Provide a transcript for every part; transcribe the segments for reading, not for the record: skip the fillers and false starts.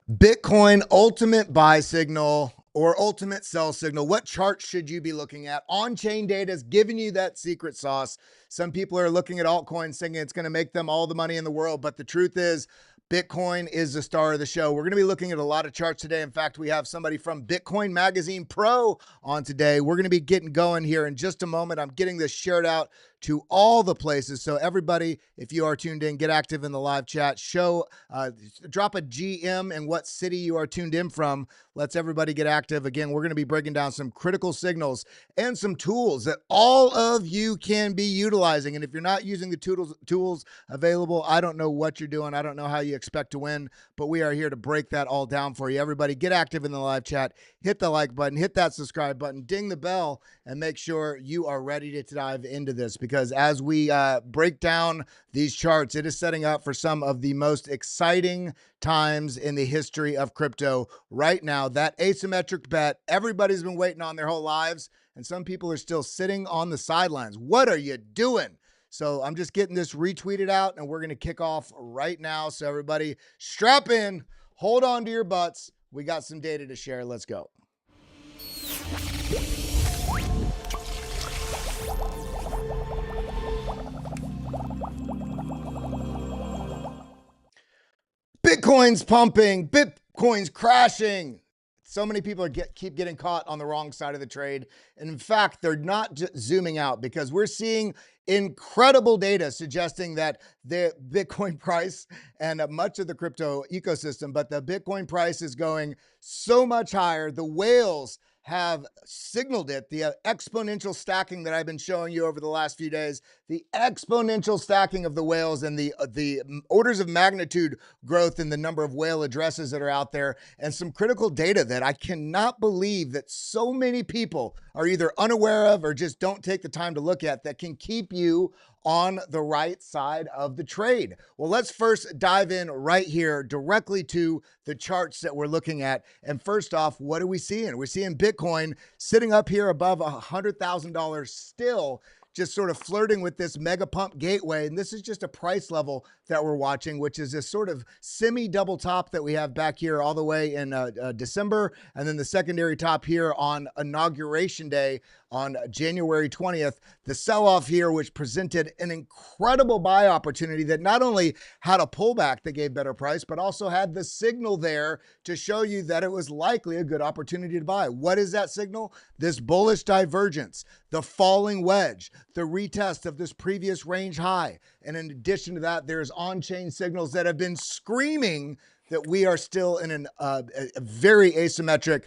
Bitcoin ultimate buy signal or ultimate sell signal. What chart should you be looking at? On-chain data is giving you that secret sauce. Some people are looking at altcoins thinking it's going to make them all the money in the world, but the truth is Bitcoin is the star of the show. We're going to be looking at a lot of charts today. In fact, we have somebody from Bitcoin Magazine Pro on today. We're going to be getting going here in just a moment. I'm getting this shared out to all the places. So everybody, if you are tuned in, get active in the live chat. Drop a GM and what city you are tuned in from. Let's everybody get active. Again, we're going to be breaking down some critical signals and some tools that all of you can be utilizing. And if you're not using the tools available, I don't know what you're doing. I don't know how you expect to win, but we are here to break that all down for you. Everybody get active in the live chat. Hit the like button, hit that subscribe button, ding the bell, and make sure you are ready to dive into this, because as we break down these charts, it is setting up for some of the most exciting times in the history of crypto right now. That asymmetric bet everybody's been waiting on their whole lives, and some people are still sitting on the sidelines. What are you doing? So I'm just getting this retweeted out, and we're going to kick off right now. So everybody strap in, hold on to your butts. We got some data to share. Let's go. Bitcoin's pumping, Bitcoin's crashing. So many people keep getting caught on the wrong side of the trade. And in fact, they're not just zooming out, because we're seeing incredible data suggesting that the Bitcoin price and much of the crypto ecosystem, but the Bitcoin price is going so much higher. The whales have signaled it, the exponential stacking that I've been showing you over the last few days, the exponential stacking of the whales and the orders of magnitude growth in the number of whale addresses that are out there, and some critical data that I cannot believe that so many people are either unaware of or just don't take the time to look at, that can keep you on the right side of the trade. Well, let's first dive in right here directly to the charts that we're looking at. And first off, what are we seeing? We're seeing Bitcoin sitting up here above $100,000 still, just sort of flirting with this mega pump gateway. And this is just a price level that we're watching, which is this sort of semi double top that we have back here all the way in December. And then the secondary top here on Inauguration Day on January 20th. The sell-off here, which presented an incredible buy opportunity that not only had a pullback that gave better price, but also had the signal there to show you that it was likely a good opportunity to buy. What is that signal? This bullish divergence, the falling wedge, the retest of this previous range high. And in addition to that, there's on-chain signals that have been screaming that we are still in a very asymmetric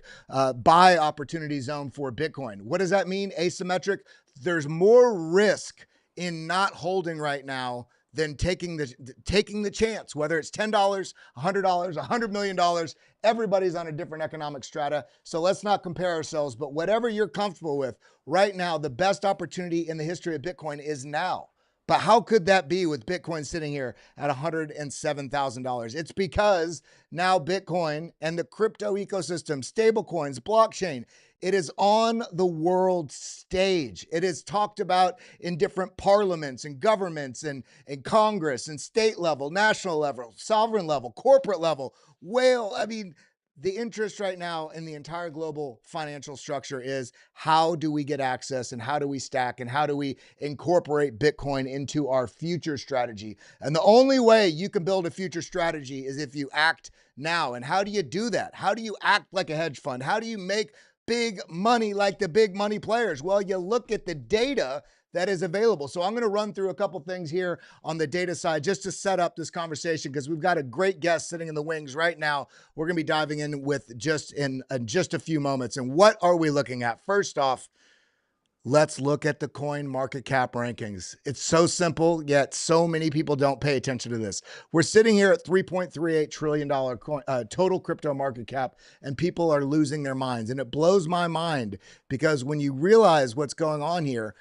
buy opportunity zone for Bitcoin. What does that mean, asymmetric? There's more risk in not holding right now than taking the chance, whether it's $10, $100, $100 million. Everybody's on a different economic strata. So let's not compare ourselves, but whatever you're comfortable with right now, the best opportunity in the history of Bitcoin is now. But how could that be with Bitcoin sitting here at $107,000? It's because now Bitcoin and the crypto ecosystem, stablecoins, blockchain, it is on the world stage. It is talked about in different parliaments and governments and Congress and state level, national level, sovereign level, corporate level. The interest right now in the entire global financial structure is, how do we get access and how do we stack and how do we incorporate Bitcoin into our future strategy? And the only way you can build a future strategy is if you act now. And how do you do that? How do you act like a hedge fund? How do you make big money like the big money players? Well, you look at the data that is available. So I'm going to run through a couple things here on the data side just to set up this conversation, because we've got a great guest sitting in the wings right now. We're going to be diving in with just a few moments. And what are we looking at? First off, let's look at the coin market cap rankings. It's so simple, yet so many people don't pay attention to this. We're sitting here at $3.38 trillion total crypto market cap, and people are losing their minds. And it blows my mind, because when you realize what's going on here,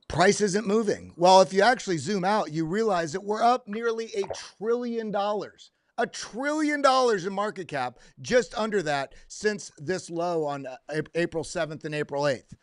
price isn't moving. Well, if you actually zoom out, you realize that we're up nearly $1 trillion. $1 trillion in market cap, just under that, since this low on April 7th and April 8th.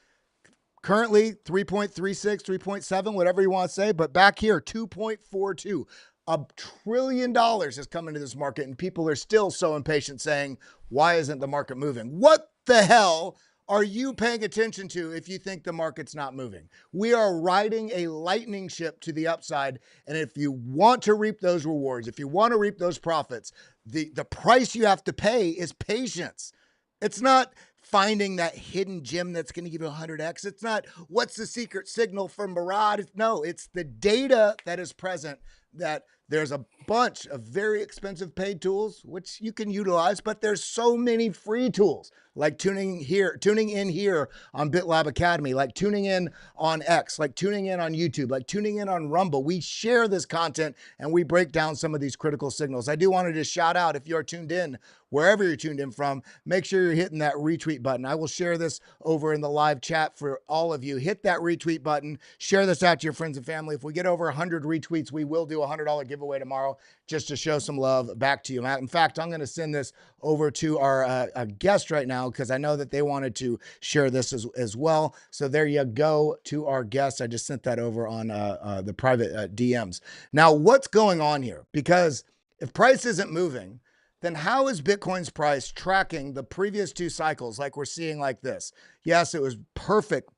Currently 3.36, 3.7, whatever you want to say, but back here 2.42. $1 trillion has come into this market, and people are still so impatient saying, why isn't the market moving? What the hell are you paying attention to if you think the market's not moving? We are riding a lightning ship to the upside. And if you want to reap those rewards, if you want to reap those profits, the price you have to pay is patience. It's not finding that hidden gem that's going to give you 100x. It's not what's the secret signal for Murad. No, it's the data that is present, that there's a bunch of very expensive paid tools, which you can utilize, but there's so many free tools, like tuning in here on BitLab Academy, like tuning in on X, like tuning in on YouTube, like tuning in on Rumble. We share this content and we break down some of these critical signals. I do want to just shout out, if you're tuned in, wherever you're tuned in from, make sure you're hitting that retweet button. I will share this over in the live chat for all of you. Hit that retweet button, share this out to your friends and family. If we get over 100 retweets, we will do a $100 giveaway tomorrow, just to show some love back to you. In fact, I'm going to send this over to our guest right now, because I know that they wanted to share this as well. So there you go to our guest. I just sent that over on the private DMs. Now, what's going on here? Because if price isn't moving, then how is Bitcoin's price tracking the previous two cycles like we're seeing like this? Yes, it was perfect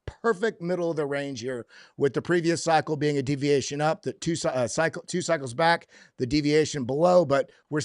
middle of the range here, with the previous cycle being a deviation up, the two cycles back, the deviation below, but we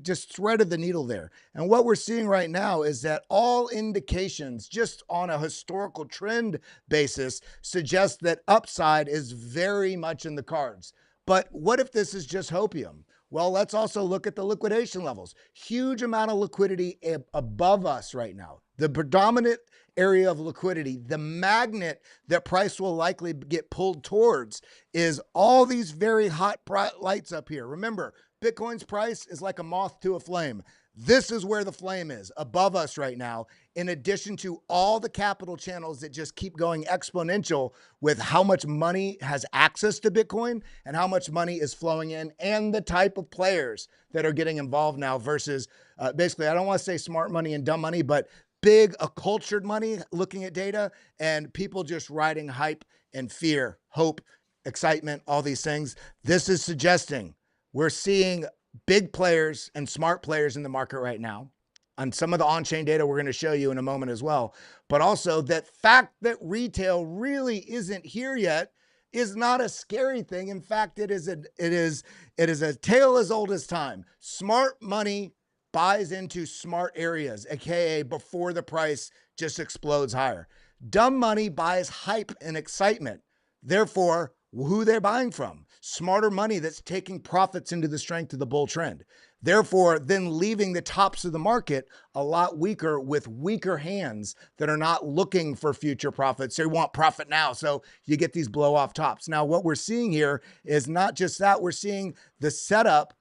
just threaded the needle there. And what we're seeing right now is that all indications, just on a historical trend basis, suggest that upside is very much in the cards. But what if this is just hopium? Well, let's also look at the liquidation levels. Huge amount of liquidity above us right now. The predominant area of liquidity, the magnet that price will likely get pulled towards, is all these very hot bright lights up here. Remember, Bitcoin's price is like a moth to a flame. This is where the flame is, above us right now, in addition to all the capital channels that just keep going exponential with how much money has access to Bitcoin and how much money is flowing in, and the type of players that are getting involved now versus basically, I don't want to say smart money and dumb money, but big accultured money looking at data, and people just riding hype and fear, hope, excitement, all these things. This is suggesting we're seeing big players and smart players in the market right now. On some of the on-chain data we're going to show you in a moment as well. But also that fact that retail really isn't here yet is not a scary thing. In fact, it is a tale as old as time. Smart money buys into smart areas, aka before the price just explodes higher. Dumb money buys hype and excitement. Therefore, who they're buying from? Smarter money that's taking profits into the strength of the bull trend. Therefore, then leaving the tops of the market a lot weaker, with weaker hands that are not looking for future profits. They want profit now. So you get these blow off tops. Now, what we're seeing here is not just that. We're seeing the setup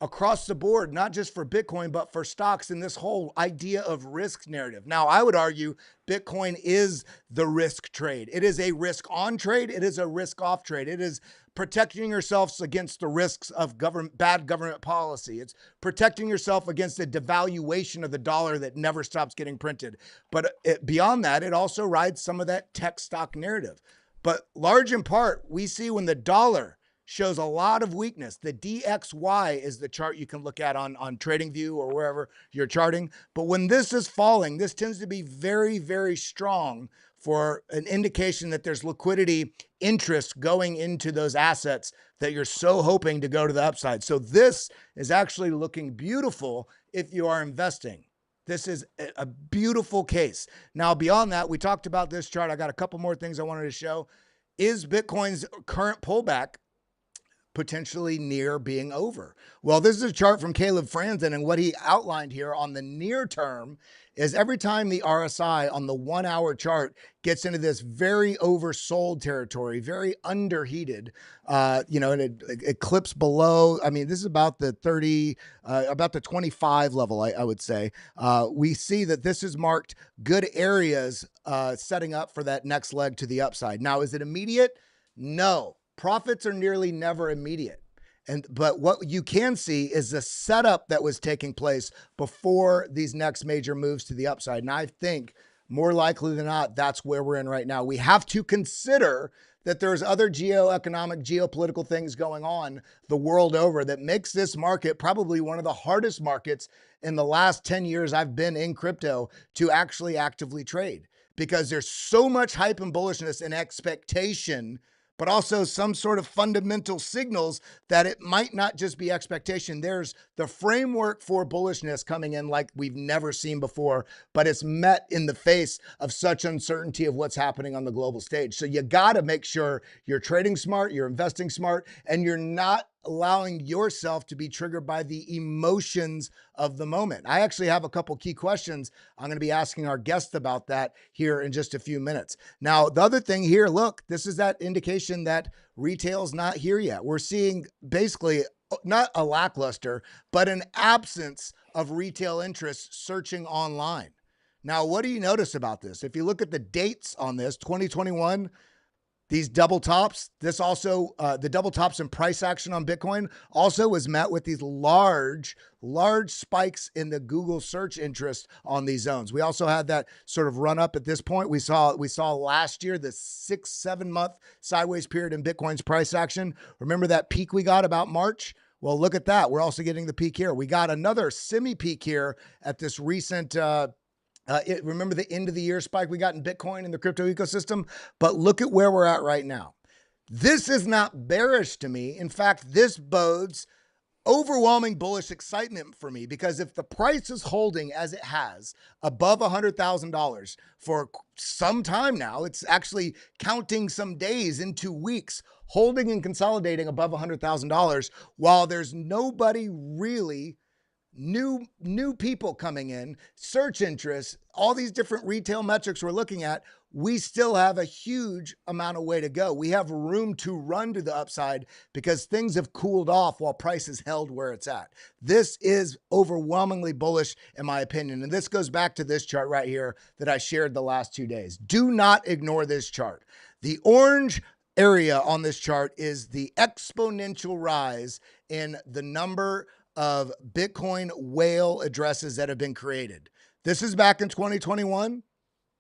across the board, not just for Bitcoin, but for stocks, in this whole idea of risk narrative. Now, I would argue Bitcoin is the risk trade. It is a risk on trade. It is a risk off trade. It is protecting yourselves against the risks of bad government policy. It's protecting yourself against the devaluation of the dollar that never stops getting printed. But beyond that, it also rides some of that tech stock narrative. But large in part, we see when the dollar shows a lot of weakness. The DXY is the chart you can look at on TradingView or wherever you're charting. But when this is falling, this tends to be very, very strong for an indication that there's liquidity interest going into those assets that you're so hoping to go to the upside. So this is actually looking beautiful if you are investing. This is a beautiful case. Now, beyond that, we talked about this chart. I got a couple more things I wanted to show. Is Bitcoin's current pullback potentially near being over? Well, this is a chart from Caleb Franzen, and what he outlined here on the near term is every time the RSI on the 1 hour chart gets into this very oversold territory, very underheated, and it clips below. I mean, this is about the 25 level, I would say. We see that this has marked good areas setting up for that next leg to the upside. Now, is it immediate? No. Profits are nearly never immediate. But what you can see is the setup that was taking place before these next major moves to the upside. And I think more likely than not, that's where we're in right now. We have to consider that there's other geopolitical things going on the world over that makes this market probably one of the hardest markets in the last 10 years I've been in crypto to actually actively trade, because there's so much hype and bullishness and expectation, but also some sort of fundamental signals that it might not just be expectation. There's the framework for bullishness coming in like we've never seen before, but it's met in the face of such uncertainty of what's happening on the global stage. So you got to make sure you're trading smart, you're investing smart, and you're not allowing yourself to be triggered by the emotions of the moment. I actually have a couple key questions I'm going to be asking our guests about that here in just a few minutes. Now, the other thing here, look, this is that indication that retail's not here yet. We're seeing basically not a lackluster, but an absence of retail interest searching online. Now, what do you notice about this? If you look at the dates on this, 2021, these double tops, this also, the double tops in price action on Bitcoin also was met with these large spikes in the Google search interest on these zones. We also had that sort of run up at this point. We saw last year, the 6-7 month sideways period in Bitcoin's price action. Remember that peak we got about March? Well, look at that. We're also getting the peak here. We got another semi-peak here at this recent, remember the end of the year spike we got in Bitcoin in the crypto ecosystem, but look at where we're at right now. This is not bearish to me. In fact, this bodes overwhelming bullish excitement for me, because if the price is holding as it has above $100,000 for some time now, it's actually counting some days into weeks, holding and consolidating above $100,000 while there's nobody really new people coming in, search interest, all these different retail metrics we're looking at, we still have a huge amount of way to go. We have room to run to the upside because things have cooled off while price is held where it's at. This is overwhelmingly bullish in my opinion. And this goes back to this chart right here that I shared the last 2 days. Do not ignore this chart. The orange area on this chart is the exponential rise in the number of Bitcoin whale addresses that have been created. This is back in 2021.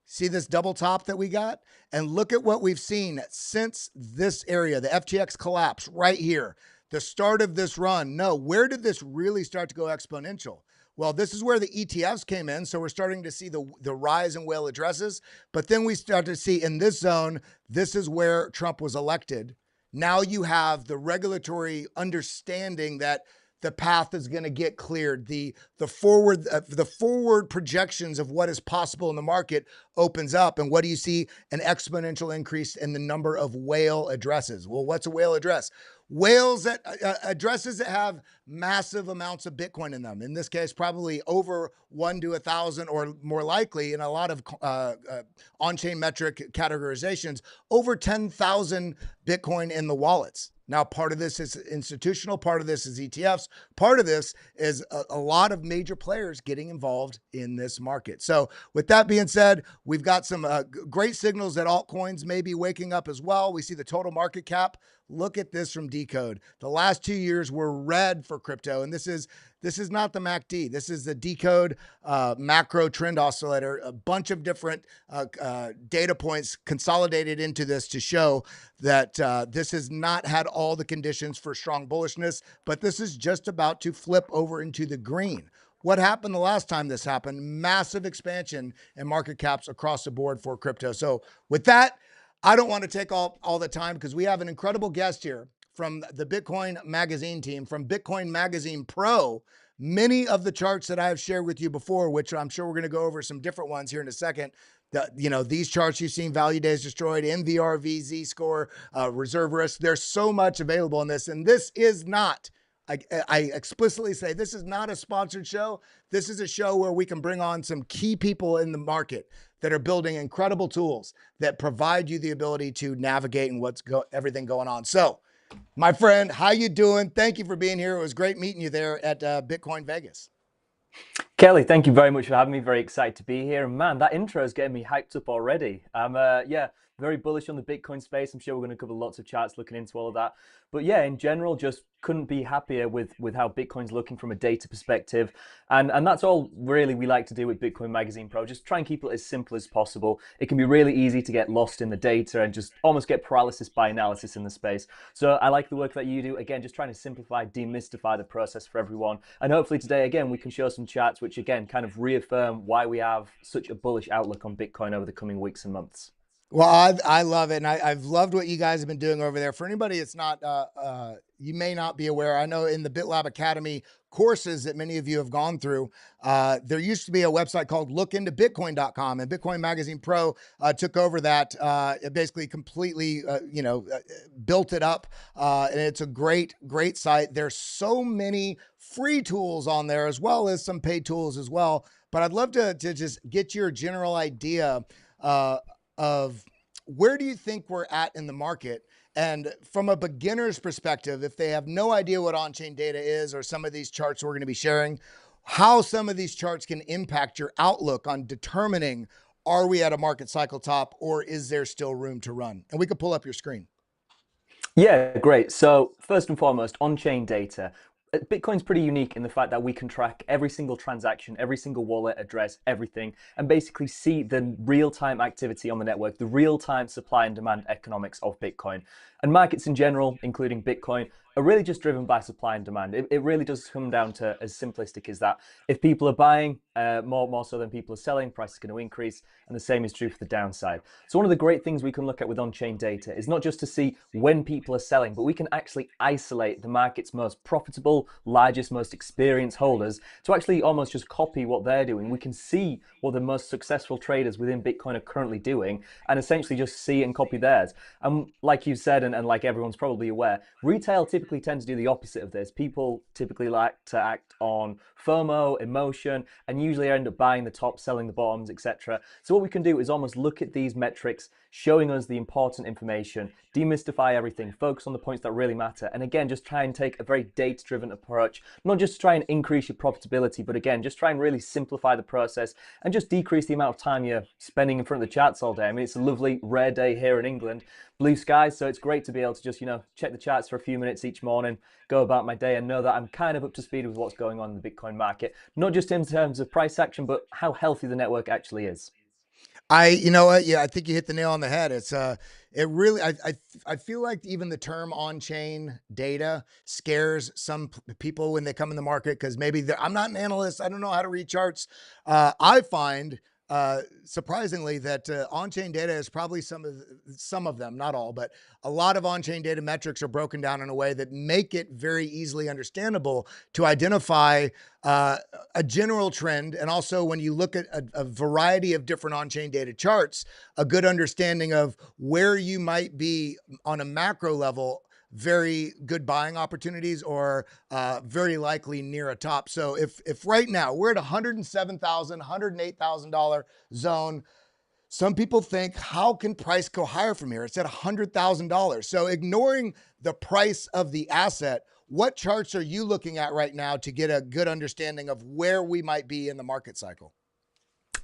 See this double top that we got? And look at what we've seen since this area, the FTX collapse right here, the start of this run. No, where did this really start to go exponential? Well, this is where the ETFs came in. So we're starting to see the rise in whale addresses. But then we start to see in this zone, this is where Trump was elected. Now you have the regulatory understanding that the path is going to get cleared. The forward projections of what is possible in the market opens up. And what do you see? An exponential increase in the number of whale addresses. Well, what's a whale address? Whales that addresses that have massive amounts of Bitcoin in them. In this case, probably over 1 to 1,000, or more likely in a lot of on-chain metric categorizations, over 10,000 Bitcoin in the wallets. Now, part of this is institutional, part of this is ETFs, part of this is a lot of major players getting involved in this market. So with that being said, we've got some great signals that altcoins may be waking up as well. We see the total market cap. Look at this from Decode. The last 2 years were red for crypto, and this is not the MACD. This is the Decode macro trend oscillator. A bunch of different data points consolidated into this to show that this has not had all the conditions for strong bullishness, but this is just about to flip over into the green. What happened the last time this happened? Massive expansion in market caps across the board for crypto. So with that, I don't want to take all the time because we have an incredible guest here from the Bitcoin Magazine team, from Bitcoin Magazine Pro. Many of the charts that I have shared with you before, which I'm sure we're going to go over some different ones here in a second. These charts you've seen, value days destroyed, MVRV, Z-score, reserve risk. There's so much available in this. And this is not, I explicitly say, this is not a sponsored show. This is a show where we can bring on some key people in the market that are building incredible tools that provide you the ability to navigate and everything going on. So, my friend, how you doing? Thank you for being here. It was great meeting you there at Bitcoin Vegas. Kelly, thank you very much for having me. Very excited to be here. And man, that intro is getting me hyped up already. Yeah, very bullish on the Bitcoin space. I'm sure we're going to cover lots of charts looking into all of that. But yeah, in general, just couldn't be happier with how Bitcoin's looking from a data perspective. And that's all really we like to do with Bitcoin Magazine Pro. Just try and keep it as simple as possible. It can be really easy to get lost in the data and just almost get paralysis by analysis in the space. So I like the work that you do. Again, just trying to simplify, demystify the process for everyone. And hopefully today, again, we can show some charts which, again, kind of reaffirm why we have such a bullish outlook on Bitcoin over the coming weeks and months. Well, I love it, and I've loved what you guys have been doing over there. For anybody that's not, you may not be aware, I know in the BitLab Academy courses that many of you have gone through, there used to be a website called lookintobitcoin.com, and Bitcoin Magazine Pro took over that. It basically completely, built it up, and it's a great site. There's so many free tools on there as well as some paid tools as well. But I'd love to just get your general idea of where do you think we're at in the market? And from a beginner's perspective, if they have no idea what on-chain data is or some of these charts we're going to be sharing, how some of these charts can impact your outlook on determining, are we at a market cycle top or is there still room to run? And we can pull up your screen. Yeah, great. So first and foremost, on-chain data. Bitcoin's pretty unique in the fact that we can track every single transaction, every single wallet address, everything, and basically see the real-time activity on the network, the real-time supply and demand economics of Bitcoin. And markets in general, including Bitcoin, are really just driven by supply and demand. It really does come down to as simplistic as that. If people are buying more so than people are selling, price is going to increase, and the same is true for the downside. So one of the great things we can look at with on-chain data is not just to see when people are selling, but we can actually isolate the market's most profitable, largest, most experienced holders to actually almost just copy what they're doing. We can see what the most successful traders within Bitcoin are currently doing and essentially just see and copy theirs. And like you said, and like everyone's probably aware, retail typically tends to do the opposite of this. People typically like to act on FOMO, emotion, and usually end up buying the top, selling the bottoms, etc. So what we can do is almost look at these metrics, showing us the important information, demystify everything, focus on the points that really matter, and again, just try and take a very data-driven approach, not just to try and increase your profitability, but again, just try and really simplify the process and just decrease the amount of time you're spending in front of the charts all day. I mean, it's a lovely, rare day here in England, blue skies, so it's great to be able to just, check the charts for a few minutes each morning, go about my day and know that I'm kind of up to speed with what's going on in the Bitcoin market, not just in terms of price action, but how healthy the network actually is. You know what? Yeah, I think you hit the nail on the head. It's it really, I feel like even the term on-chain data scares some people when they come in the market because maybe I'm not an analyst. I don't know how to read charts. I find surprisingly that on-chain data is probably some of them, not all, but a lot of on-chain data metrics are broken down in a way that make it very easily understandable to identify a general trend. And also when you look at a variety of different on-chain data charts, a good understanding of where you might be on a macro level, very good buying opportunities or very likely near a top. So if right now we're at $107,000, $108,000 zone, some people think, how can price go higher from here? It's at $100,000. So ignoring the price of the asset, what charts are you looking at right now to get a good understanding of where we might be in the market cycle?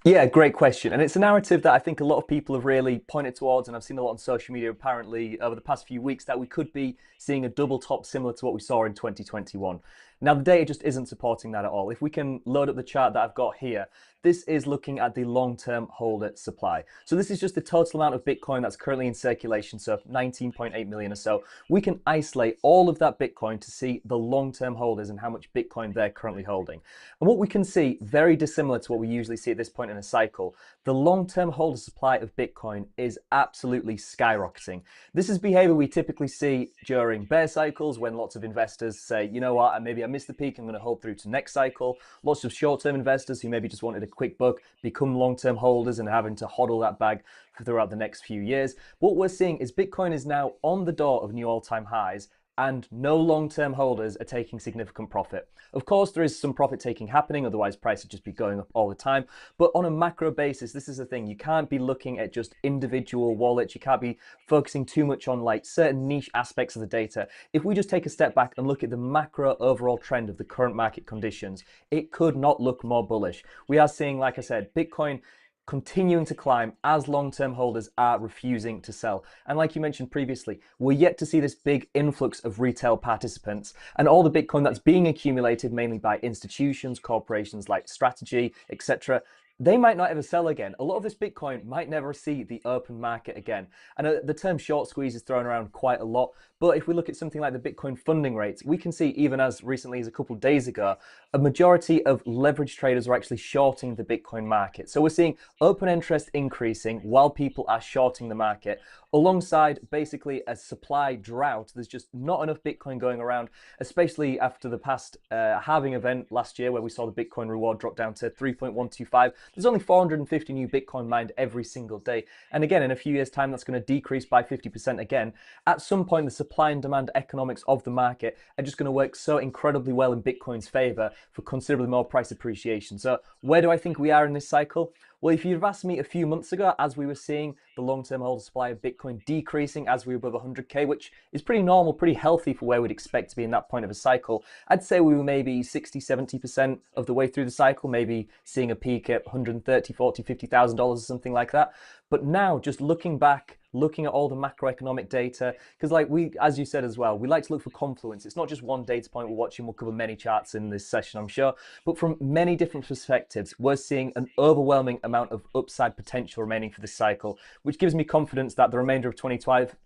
Yeah, great question. And it's a narrative that I think a lot of people have really pointed towards, and I've seen a lot on social media apparently over the past few weeks, that we could be seeing a double top similar to what we saw in 2021. Now, the data just isn't supporting that at all. If we can load up the chart that I've got here, this is looking at the long-term holder supply. So this is just the total amount of Bitcoin that's currently in circulation, so 19.8 million or so. We can isolate all of that Bitcoin to see the long-term holders and how much Bitcoin they're currently holding. And what we can see, very dissimilar to what we usually see at this point in a cycle, the long-term holder supply of Bitcoin is absolutely skyrocketing. This is behavior we typically see during bear cycles when lots of investors say, you know what, maybe I missed the peak, I'm going to hold through to next cycle. Lots of short-term investors who maybe just wanted a quick buck become long-term holders and having to hodl that bag throughout the next few years. What we're seeing is Bitcoin is now on the door of new all-time highs, and no long-term holders are taking significant profit. Of course, there is some profit taking happening, otherwise price would just be going up all the time. But on a macro basis, this is the thing. You can't be looking at just individual wallets. You can't be focusing too much on like certain niche aspects of the data. If we just take a step back and look at the macro overall trend of the current market conditions, it could not look more bullish. We are seeing, like I said, Bitcoin continuing to climb as long-term holders are refusing to sell. And like you mentioned previously, we're yet to see this big influx of retail participants, and all the Bitcoin that's being accumulated mainly by institutions, corporations like Strategy, etc. They might not ever sell again. A lot of this Bitcoin might never see the open market again. And the term short squeeze is thrown around quite a lot. But if we look at something like the Bitcoin funding rates, we can see even as recently as a couple of days ago, a majority of leverage traders are actually shorting the Bitcoin market. So we're seeing open interest increasing while people are shorting the market, alongside basically a supply drought. There's just not enough Bitcoin going around, especially after the past halving event last year where we saw the Bitcoin reward drop down to 3.125. There's only 450 new Bitcoin mined every single day. And again, in a few years' time, that's going to decrease by 50% again. At some point, the supply and demand economics of the market are just going to work so incredibly well in Bitcoin's favor for considerably more price appreciation. So where do I think we are in this cycle? Well, if you'd have asked me a few months ago, as we were seeing the long-term holder supply of Bitcoin decreasing as we were above 100K, which is pretty normal, pretty healthy for where we'd expect to be in that point of a cycle, I'd say we were maybe 60, 70% of the way through the cycle, maybe seeing a peak at 130, 40, $50,000 or something like that. But now, just looking back, looking at all the macroeconomic data, because like as you said as well, we like to look for confluence. It's not just one data point we're watching. We'll cover many charts in this session, I'm sure, but from many different perspectives, we're seeing an overwhelming amount of upside potential remaining for this cycle, which gives me confidence that the remainder of 2025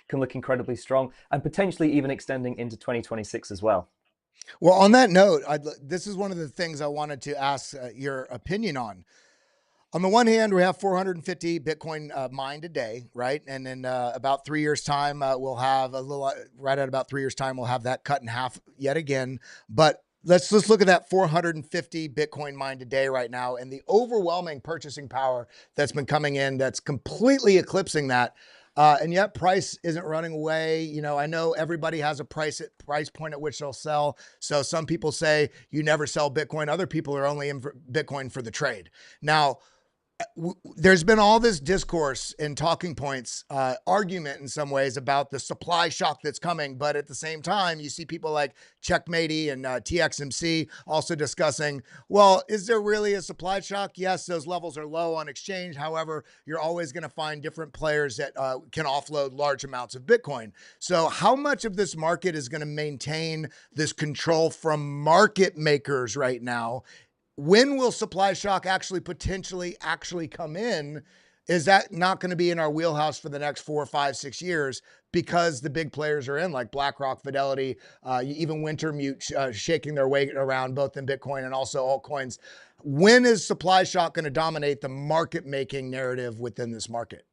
can look incredibly strong, and potentially even extending into 2026 as well. Well, on that note, this is one of the things I wanted to ask your opinion on. On the one hand, we have 450 Bitcoin mined a day, right? And in about 3 years' time, we'll have right at about 3 years' time, we'll have that cut in half yet again. But let's look at that 450 Bitcoin mined a day right now, and the overwhelming purchasing power that's been coming in that's completely eclipsing that. And yet price isn't running away. You know, I know everybody has a price point at which they'll sell. So some people say you never sell Bitcoin. Other people are only in for Bitcoin for the trade. Now, there's been all this discourse and talking points, argument in some ways about the supply shock that's coming. But at the same time, you see people like Checkmatey and TXMC also discussing, well, is there really a supply shock? Yes, those levels are low on exchange. However, you're always going to find different players that can offload large amounts of Bitcoin. So how much of this market is going to maintain this control from market makers right now? When will supply shock potentially come in? Is that not going to be in our wheelhouse for the next 4, 5, 6 years because the big players are in, like BlackRock, Fidelity, even Wintermute shaking their weight around both in Bitcoin and also altcoins? When is supply shock going to dominate the market making narrative within this market?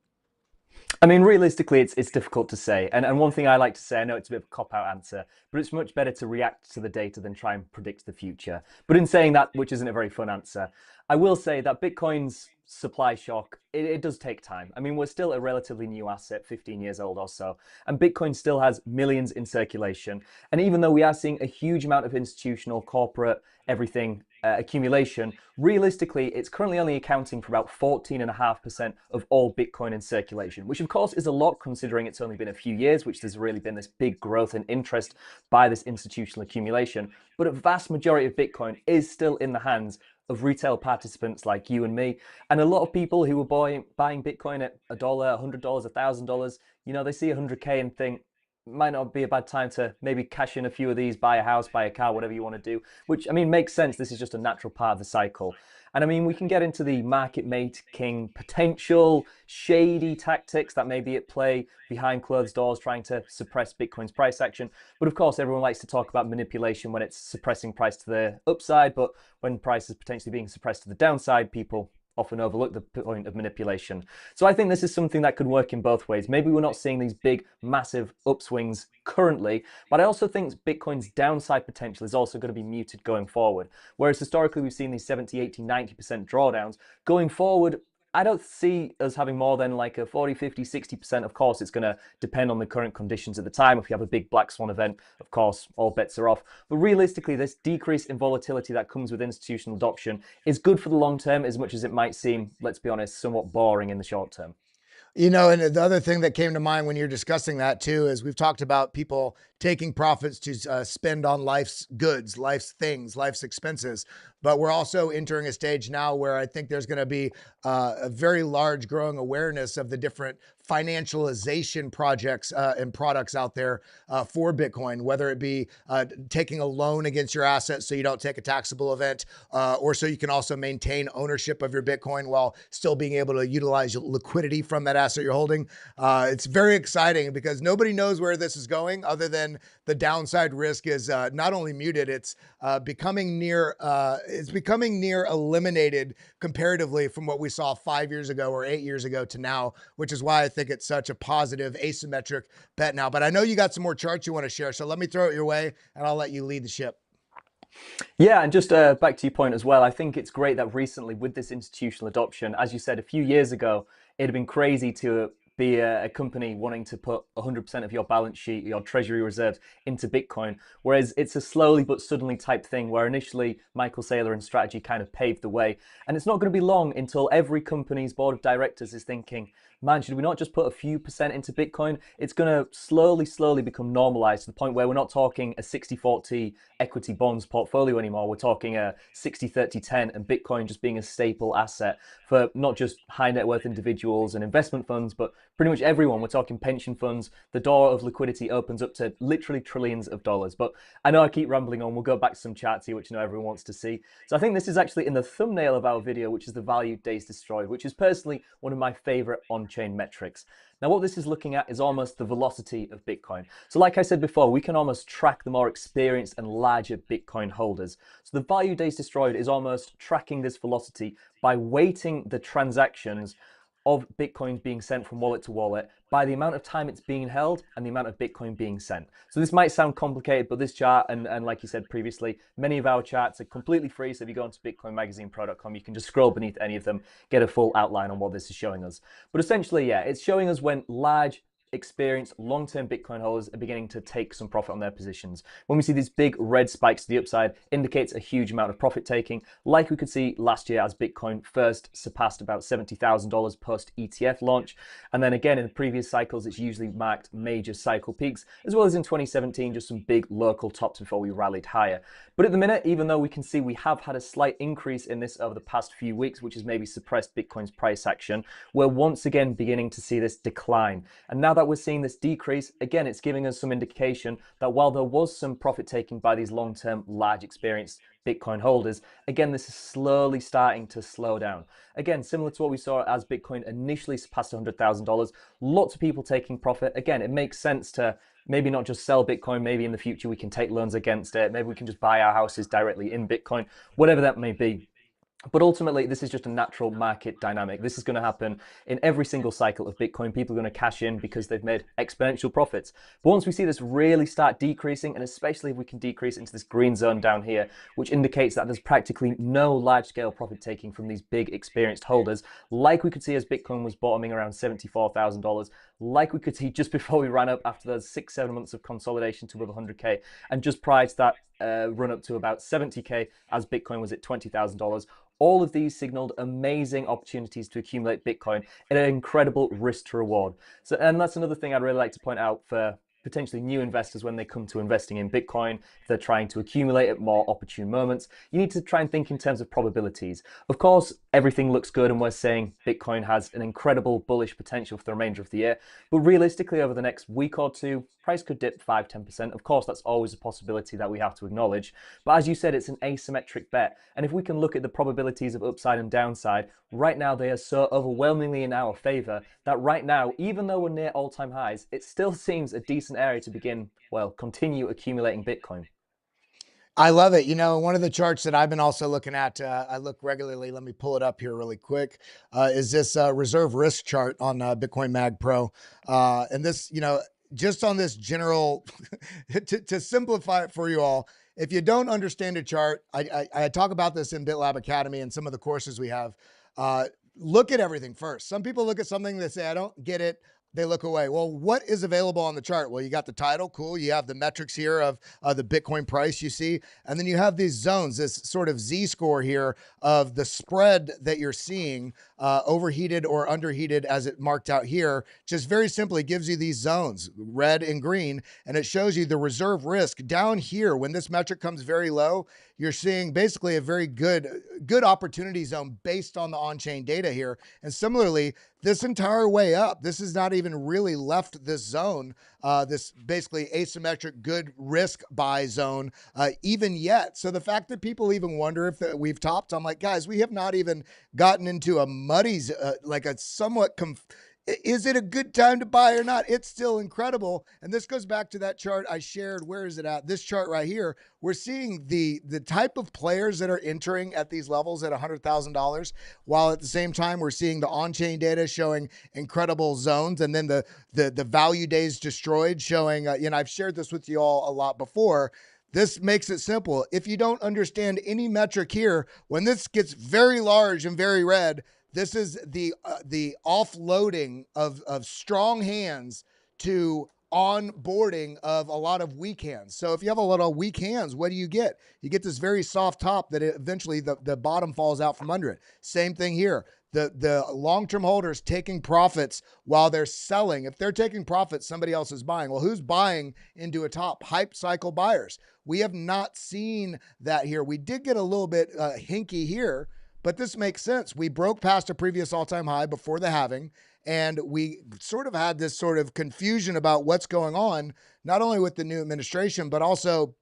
I mean, realistically, it's difficult to say. And one thing I like to say, I know it's a bit of a cop-out answer, but it's much better to react to the data than try and predict the future. But in saying that, which isn't a very fun answer, I will say that Bitcoin's supply shock, it does take time. I mean, we're still a relatively new asset, 15 years old or so, and Bitcoin still has millions in circulation. And even though we are seeing a huge amount of institutional, corporate, everything accumulation, realistically, it's currently only accounting for about 14.5% of all Bitcoin in circulation, which of course is a lot considering it's only been a few years, which there's really been this big growth in interest by this institutional accumulation. But a vast majority of Bitcoin is still in the hands of retail participants like you and me. And a lot of people who were buying Bitcoin at $1, $100, $1,000, you know, they see 100K and think, might not be a bad time to maybe cash in a few of these, buy a house, buy a car, whatever you want to do, which, I mean, makes sense. This is just a natural part of the cycle. And I mean, we can get into the market making potential shady tactics that may be at play behind closed doors trying to suppress Bitcoin's price action. But of course, everyone likes to talk about manipulation when it's suppressing price to the upside, but when price is potentially being suppressed to the downside, people often overlook the point of manipulation. So I think this is something that could work in both ways. Maybe we're not seeing these big, massive upswings currently, but I also think Bitcoin's downside potential is also going to be muted going forward. Whereas historically we've seen these 70, 80, 90% drawdowns. Going forward, I don't see us having more than like a 40, 50, 60%. Of course, it's going to depend on the current conditions at the time. If you have a big black swan event, of course, all bets are off. But realistically, this decrease in volatility that comes with institutional adoption is good for the long term, as much as it might seem, let's be honest, somewhat boring in the short term. You know, and the other thing that came to mind when you're discussing that too is we've talked about people taking profits to spend on life's goods, life's things, life's expenses. But we're also entering a stage now where I think there's going to be a very large growing awareness of the different financialization projects and products out there for Bitcoin, whether it be taking a loan against your assets so you don't take a taxable event, or so you can also maintain ownership of your Bitcoin while still being able to utilize liquidity from that asset you're holding. It's very exciting because nobody knows where this is going other than the downside risk is not only muted, it's becoming near eliminated comparatively from what we saw 5 years ago or 8 years ago to now, which is why I think it's such a positive asymmetric bet now. But I know you got some more charts you want to share, so let me throw it your way and I'll let you lead the ship. Yeah, and just back to your point as well, I think it's great that recently with this institutional adoption, as you said, a few years ago, it'd have been crazy to be a company wanting to put 100% of your balance sheet, your treasury reserves into Bitcoin, whereas it's a slowly but suddenly type thing where initially Michael Saylor and strategy kind of paved the way. And it's not going to be long until every company's board of directors is thinking, man, should we not just put a few percent into Bitcoin? It's going to slowly become normalized to the point where we're not talking a 60-40 equity bonds portfolio anymore. We're talking a 60-30-10 and Bitcoin just being a staple asset for not just high net worth individuals and investment funds, but pretty much everyone. We're talking pension funds. The door of liquidity opens up to literally trillions of dollars. But I know I keep rambling on. We'll go back to some charts here, which I know everyone wants to see. So I think this is actually in the thumbnail of our video, which is the value days destroyed, which is personally one of my favorite on-chain metrics. Now, what this is looking at is almost the velocity of Bitcoin. So like I said before, we can almost track the more experienced and larger Bitcoin holders. So the value days destroyed is almost tracking this velocity by weighting the transactions of Bitcoins being sent from wallet to wallet by the amount of time it's being held and the amount of Bitcoin being sent. So this might sound complicated, but this chart, and like you said previously, many of our charts are completely free. So if you go onto bitcoinmagazinepro.com, you can just scroll beneath any of them, get a full outline on what this is showing us. But essentially, yeah, it's showing us when large, experienced long-term Bitcoin holders are beginning to take some profit on their positions. When we see these big red spikes to the upside, indicates a huge amount of profit taking, like we could see last year as Bitcoin first surpassed about $70,000 post ETF launch. And then again, in the previous cycles, it's usually marked major cycle peaks, as well as in 2017, just some big local tops before we rallied higher. But at the minute, even though we can see we have had a slight increase in this over the past few weeks, which has maybe suppressed Bitcoin's price action, we're once again beginning to see this decline. And now that we're seeing this decrease, again, it's giving us some indication that while there was some profit taking by these long-term, large experienced Bitcoin holders, again, this is slowly starting to slow down. Again, similar to what we saw as Bitcoin initially surpassed $100,000, lots of people taking profit. Again, it makes sense to maybe not just sell Bitcoin, maybe in the future we can take loans against it, maybe we can just buy our houses directly in Bitcoin, whatever that may be. But ultimately, this is just a natural market dynamic. This is going to happen in every single cycle of Bitcoin. People are going to cash in because they've made exponential profits. But once we see this really start decreasing, and especially if we can decrease into this green zone down here, which indicates that there's practically no large-scale profit taking from these big experienced holders, like we could see as Bitcoin was bottoming around $74,000, like we could see just before we ran up after those 6-7 months of consolidation to above 100K, and just prior to that run up to about 70K as Bitcoin was at $20,000. All of these signaled amazing opportunities to accumulate Bitcoin at an incredible risk to reward. So, and that's another thing I'd really like to point out for potentially new investors when they come to investing in Bitcoin. If they're trying to accumulate at more opportune moments, you need to try and think in terms of probabilities. Of course, everything looks good and we're saying Bitcoin has an incredible bullish potential for the remainder of the year, but realistically over the next week or two, price could dip 5-10%. Of course, that's always a possibility that we have to acknowledge. But as you said, it's an asymmetric bet. And if we can look at the probabilities of upside and downside, right now they are so overwhelmingly in our favor that right now, even though we're near all-time highs, it still seems a decent area to begin, well, continue accumulating Bitcoin. I love it. You know, one of the charts that I've been also looking at, I look regularly, let me pull it up here really quick, is this reserve risk chart on Bitcoin Mag Pro. And this, you know, just on this general, to simplify it for you all, if you don't understand a chart, I talk about this in BitLab Academy and some of the courses we have. Look at everything first. Some people look at something, they say, I don't get it. They look away. Well, what is available on the chart? Well, you got the title, cool. You have the metrics here of the Bitcoin price you see, and then you have these zones, this sort of Z-score here of the spread that you're seeing, overheated or underheated as it marked out here. Just very simply gives you these zones, red and green, and it shows you the reserve risk down here. When this metric comes very low, you're seeing basically a very good opportunity zone based on the on-chain data here. And similarly, this entire way up, this has not even really left this zone, this basically asymmetric good risk buy zone even yet. So the fact that people even wonder if we've topped, I'm like, guys, we have not even gotten into a muddy, like a somewhat is it a good time to buy or not? It's still incredible. And this goes back to that chart I shared. Where is it at? This chart right here. We're seeing the type of players that are entering at these levels at $100,000, while at the same time we're seeing the on-chain data showing incredible zones, and then the value days destroyed showing. I've shared this with you all a lot before. This makes it simple. If you don't understand any metric here, when this gets very large and very red, this is the offloading of strong hands to onboarding of a lot of weak hands. So if you have a lot of weak hands, what do? You get this very soft top that eventually the bottom falls out from under it. Same thing here. The long-term holders taking profits while they're selling. If they're taking profits, somebody else is buying. Well, who's buying into a top? Hype cycle buyers. We have not seen that here. We did get a little bit hinky here, but this makes sense. We broke past a previous all-time high before the halving, and we sort of had this sort of confusion about what's going on, not only with the new administration, but also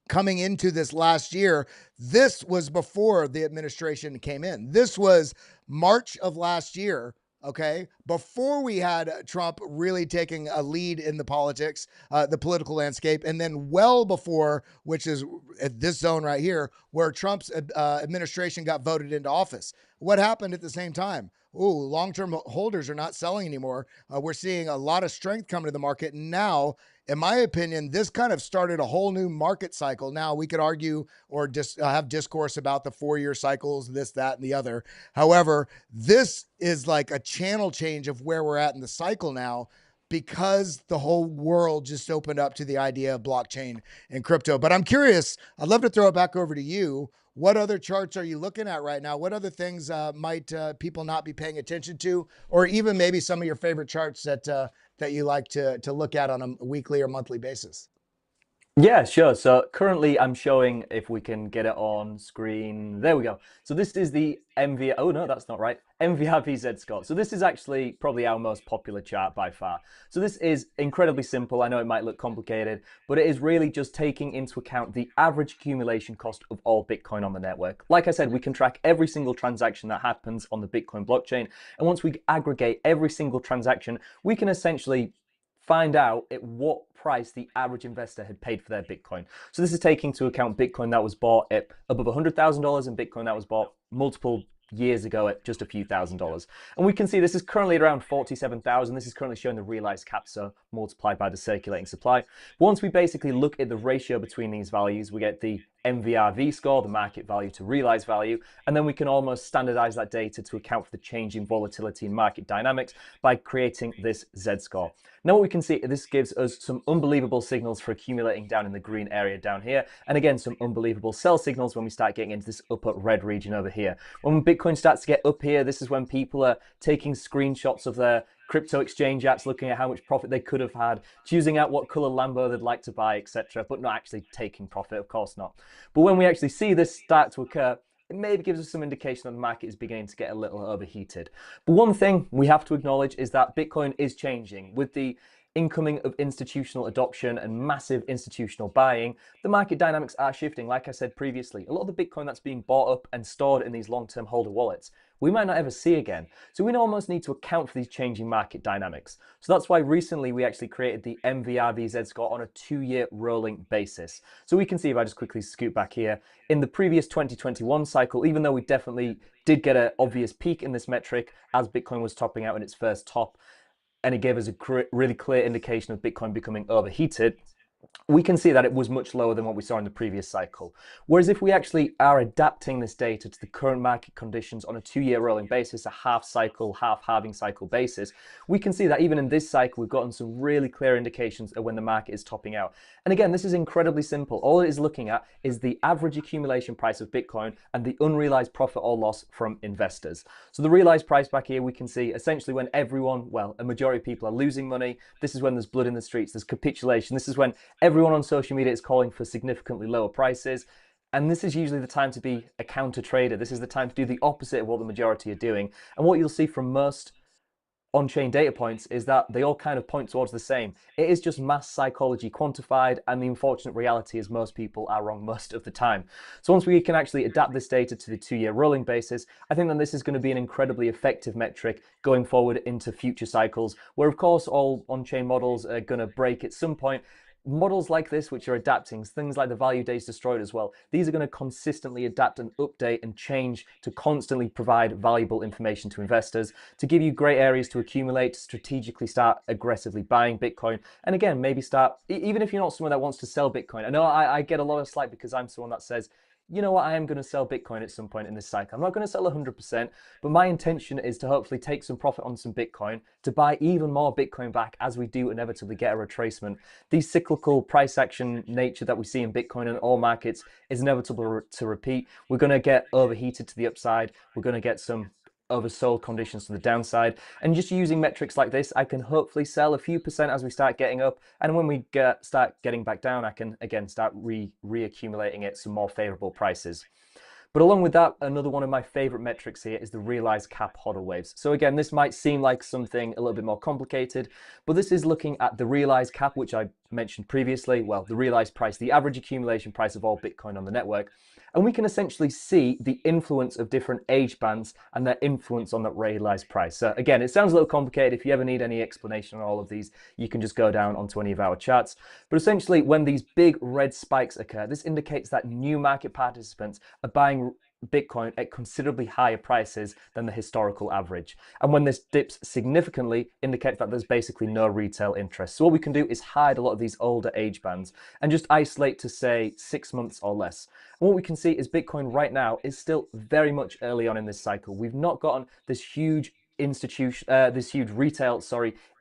coming into this last year. This was before the administration came in. This was March of last year. Okay, before we had Trump really taking a lead in the politics, the political landscape, and then well before, which is at this zone right here, where Trump's administration got voted into office. What happened at the same time? Ooh, long-term holders are not selling anymore. We're seeing a lot of strength coming to the market now. In my opinion, this kind of started a whole new market cycle. Now, we could argue or just have discourse about the 4-year cycles, this, that, and the other. However, this is like a channel change of where we're at in the cycle now, because the whole world just opened up to the idea of blockchain and crypto. But I'm curious, I'd love to throw it back over to you. What other charts are you looking at right now? What other things might people not be paying attention to? Or even maybe some of your favorite charts that you like to look at on a weekly or monthly basis? Yeah, sure. So currently I'm showing, if we can get it on screen, there we go. So this is the MV, oh no, that's not right, MVRV score. So this is actually probably our most popular chart by far. So this is incredibly simple. I know it might look complicated, but it is really just taking into account the average accumulation cost of all Bitcoin on the network. Like I said, we can track every single transaction that happens on the Bitcoin blockchain. And once we aggregate every single transaction, we can essentially find out at what price the average investor had paid for their Bitcoin. So this is taking into account Bitcoin that was bought at above $100,000 and Bitcoin that was bought multiple years ago at just a few $1,000s. And we can see this is currently at around 47,000. This is currently showing the realized cap, so multiplied by the circulating supply. Once we basically look at the ratio between these values, we get the MVRV score, the market value to realized value, and then we can almost standardize that data to account for the change in volatility and market dynamics by creating this Z score. Now what we can see, this gives us some unbelievable signals for accumulating down in the green area down here, and again some unbelievable sell signals when we start getting into this upper red region over here. When Bitcoin starts to get up here, this is when people are taking screenshots of their crypto exchange apps, looking at how much profit they could have had, choosing out what color Lambo they'd like to buy, etc., but not actually taking profit, of course not. But when we actually see this start to occur, it maybe gives us some indication that the market is beginning to get a little overheated. But one thing we have to acknowledge is that Bitcoin is changing. With the incoming of institutional adoption and massive institutional buying, the market dynamics are shifting. Like I said previously, a lot of the Bitcoin that's being bought up and stored in these long-term holder wallets, we might not ever see again. So we almost need to account for these changing market dynamics. So that's why recently we actually created the MVRV score on a 2-year rolling basis. So we can see, if I just quickly scoot back here, in the previous 2021 cycle, even though we definitely did get an obvious peak in this metric as Bitcoin was topping out in its first top, and it gave us a really clear indication of Bitcoin becoming overheated, we can see that it was much lower than what we saw in the previous cycle. Whereas if we actually are adapting this data to the current market conditions on a 2-year rolling basis, a half cycle, half halving cycle basis, we can see that even in this cycle, we've gotten some really clear indications of when the market is topping out. And again, this is incredibly simple. All it is looking at is the average accumulation price of Bitcoin and the unrealized profit or loss from investors. So the realized price back here, we can see essentially when everyone, well, a majority of people are losing money. This is when there's blood in the streets, there's capitulation. This is when everyone on social media is calling for significantly lower prices. And this is usually the time to be a counter trader. This is the time to do the opposite of what the majority are doing. And what you'll see from most on-chain data points is that they all kind of point towards the same. It is just mass psychology quantified, and the unfortunate reality is most people are wrong most of the time. So once we can actually adapt this data to the 2-year rolling basis, I think that this is going to be an incredibly effective metric going forward into future cycles, where of course all on-chain models are going to break at some point. Models like this, which are adapting, things like the value days destroyed as well, these are going to consistently adapt and update and change to constantly provide valuable information to investors, to give you great areas to accumulate, to strategically start aggressively buying Bitcoin. And again, maybe start, even if you're not someone that wants to sell Bitcoin. I know I get a lot of slack because I'm someone that says, you know what, I am going to sell Bitcoin at some point in this cycle. I'm not going to sell 100%, but my intention is to hopefully take some profit on some Bitcoin to buy even more Bitcoin back as we do inevitably get a retracement. These cyclical price action nature that we see in Bitcoin and all markets is inevitable to repeat. We're going to get overheated to the upside. We're going to get some oversold conditions to the downside, and just using metrics like this, I can hopefully sell a few percent as we start getting up, and when we start getting back down, I can again start reaccumulating at some more favorable prices. But along with that, another one of my favorite metrics here is the realized cap hodl waves. So again, this might seem like something a little bit more complicated, but this is looking at the realized cap, which I mentioned previously, well, the realized price, the average accumulation price of all Bitcoin on the network. And we can essentially see the influence of different age bands and their influence on that realized price. So again, it sounds a little complicated. If you ever need any explanation on all of these, you can just go down onto any of our charts. But essentially, when these big red spikes occur, this indicates that new market participants are buying Bitcoin at considerably higher prices than the historical average. And when this dips significantly, indicates that there's basically no retail interest. So what we can do is hide a lot of these older age bands and just isolate to say 6 months or less. And what we can see is Bitcoin right now is still very much early on in this cycle. We've not gotten this huge retail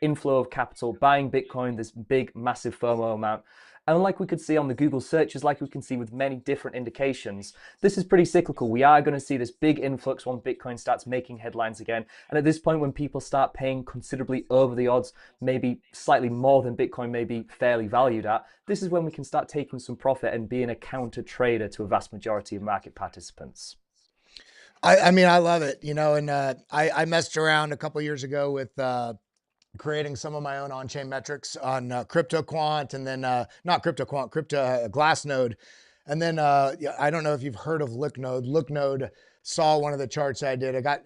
inflow of capital buying Bitcoin, this big massive FOMO amount. And like we could see on the Google searches, like we can see with many different indications, this is pretty cyclical. We are going to see this big influx when Bitcoin starts making headlines again. And at this point, when people start paying considerably over the odds, maybe slightly more than Bitcoin may be fairly valued at, this is when we can start taking some profit and being a counter trader to a vast majority of market participants. I mean, I love it, you know, and I messed around a couple years ago with creating some of my own on-chain metrics on CryptoQuant, and then not CryptoQuant, Glassnode. And then yeah, I don't know if you've heard of Looknode. Looknode saw one of the charts I did. I got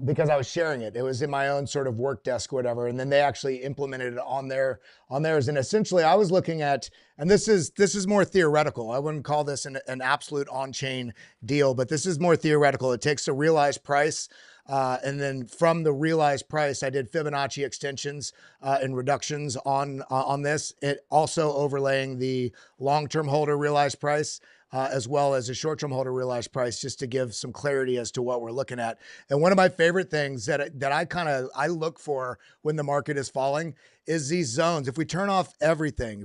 because I was sharing it. It was in my own sort of work desk, or whatever. And then they actually implemented it on theirs. And essentially, I was looking at, and this is more theoretical. I wouldn't call this an absolute on-chain deal, but this is more theoretical. It takes a realized price. And then from the realized price, I did Fibonacci extensions and reductions on this. It also overlaying the long-term holder realized price, as well as a short-term holder realized price, just to give some clarity as to what we're looking at. And one of my favorite things that I look for when the market is falling is these zones. If we turn off everything,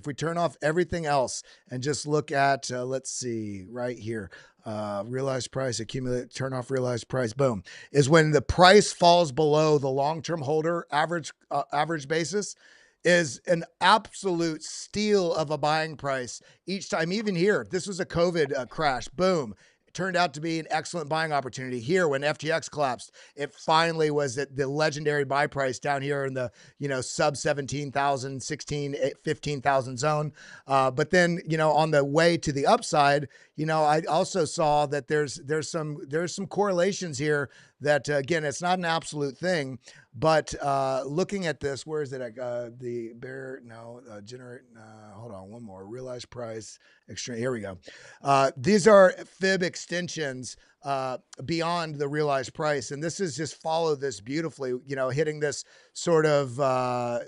else, and just look at, let's see, right here, realized price, accumulate, turn off realized price, boom, is when the price falls below the long-term holder average basis, is an absolute steal of a buying price each time. Even here, this was a COVID crash, boom. It turned out to be an excellent buying opportunity. Here, when FTX collapsed, it finally was at the legendary buy price down here in the, sub 17,000, 16, 15,000 zone. But then, on the way to the upside, I also saw that there's some correlations here that, again, it's not an absolute thing, but looking at this, where is it? The bear, no, generate, hold on, one more, realized price, extreme, here we go. These are fib extensions beyond the realized price. And this is just follow this beautifully, hitting this sort of, I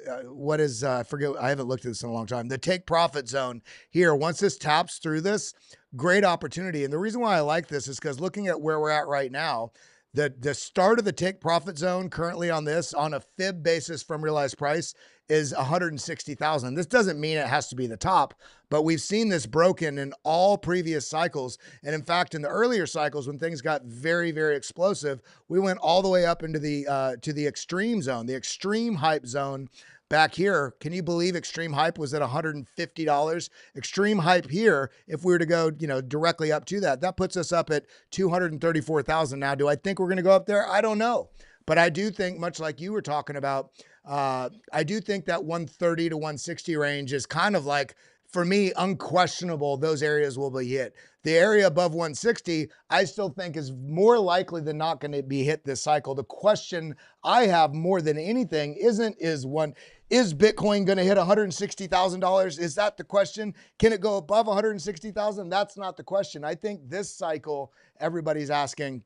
forget, I haven't looked at this in a long time, the take profit zone here. Once this taps through this, great opportunity. And the reason why I like this is because looking at where we're at right now, the start of the take profit zone currently on this on a fib basis from realized price is 160,000. This doesn't mean it has to be the top, but we've seen this broken in all previous cycles. And in fact, in the earlier cycles, when things got very, very explosive, we went all the way up into the to the extreme zone, the extreme hype zone. Back here, can you believe extreme hype was at $150? Extreme hype here, if we were to go, directly up to that, that puts us up at 234,000. Now, do I think we're going to go up there? I don't know. But I do think, much like you were talking about, I do think that 130 to 160 range is kind of like, for me, unquestionable, those areas will be hit. The area above 160, I still think is more likely than not going to be hit this cycle. The question I have more than anything is Bitcoin going to hit $160,000? Is that the question? Can it go above 160,000? That's not the question. I think this cycle, everybody's asking,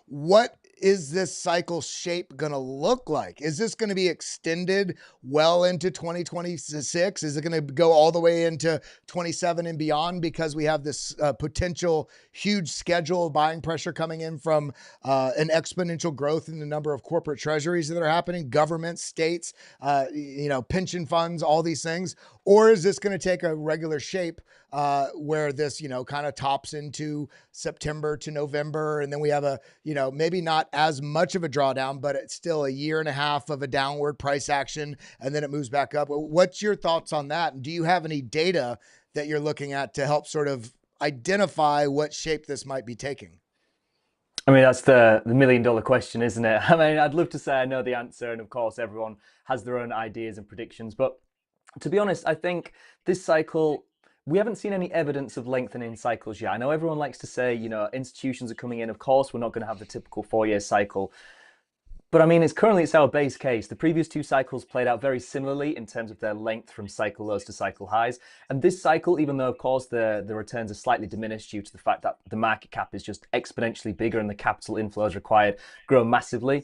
what is this cycle shape going to look like? Is this going to be extended well into 2026? Is it going to go all the way into 27 and beyond because we have this potential huge schedule of buying pressure coming in from an exponential growth in the number of corporate treasuries that are happening, governments, states, pension funds, all these things? Or is this going to take a regular shape where this, kind of tops into September to November, and then we have a, maybe not as much of a drawdown, but it's still a year and a half of a downward price action, and then it moves back up. What's your thoughts on that? And do you have any data that you're looking at to help sort of identify what shape this might be taking? I mean, that's the million-dollar question, isn't it? I mean, I'd love to say I know the answer, and of course, everyone has their own ideas and predictions. But to be honest, I think this cycle, we haven't seen any evidence of lengthening cycles yet. I know everyone likes to say, institutions are coming in. Of course, we're not going to have the typical 4-year cycle. But I mean, it's our base case. The previous two cycles played out very similarly in terms of their length from cycle lows to cycle highs. And this cycle, even though, of course, the returns are slightly diminished due to the fact that the market cap is just exponentially bigger and the capital inflows required grow massively.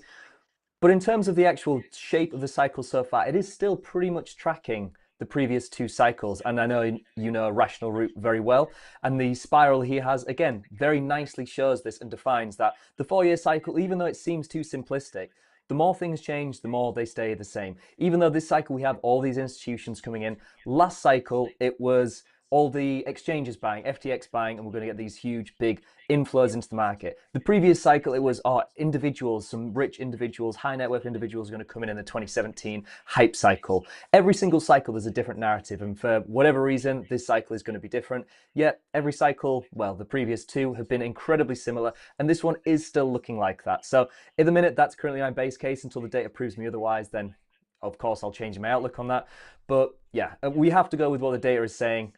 But in terms of the actual shape of the cycle so far, it is still pretty much tracking the previous two cycles. And I know you know Rational Root very well. And the spiral he has, again, very nicely shows this and defines that the 4-year cycle, even though it seems too simplistic, the more things change, the more they stay the same. Even though this cycle we have all these institutions coming in, last cycle it was all the exchanges buying, FTX buying, and we're going to get these huge, big inflows into the market. The previous cycle, it was individuals, some rich individuals, high net worth individuals are going to come in the 2017 hype cycle. Every single cycle, there's a different narrative, and for whatever reason, this cycle is going to be different. Yet every cycle, well, the previous two have been incredibly similar, and this one is still looking like that. So in the minute, that's currently my base case. Until the data proves me otherwise, then of course I'll change my outlook on that. But yeah, we have to go with what the data is saying.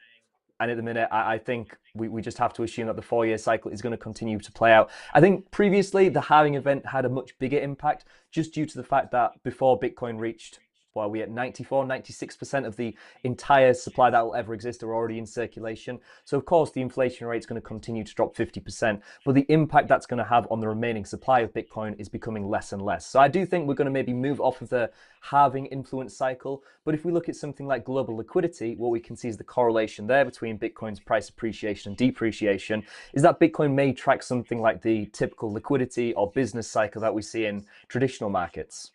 And at the minute, I think we just have to assume that the 4-year cycle is going to continue to play out. I think previously the halving event had a much bigger impact just due to the fact that before Bitcoin reached, well, we at 94, 96% of the entire supply that will ever exist are already in circulation. So of course the inflation rate is going to continue to drop 50%, but the impact that's going to have on the remaining supply of Bitcoin is becoming less and less. So I do think we're going to maybe move off of the halving influence cycle. But if we look at something like global liquidity, what we can see is the correlation there between Bitcoin's price appreciation and depreciation is that Bitcoin may track something like the typical liquidity or business cycle that we see in traditional markets.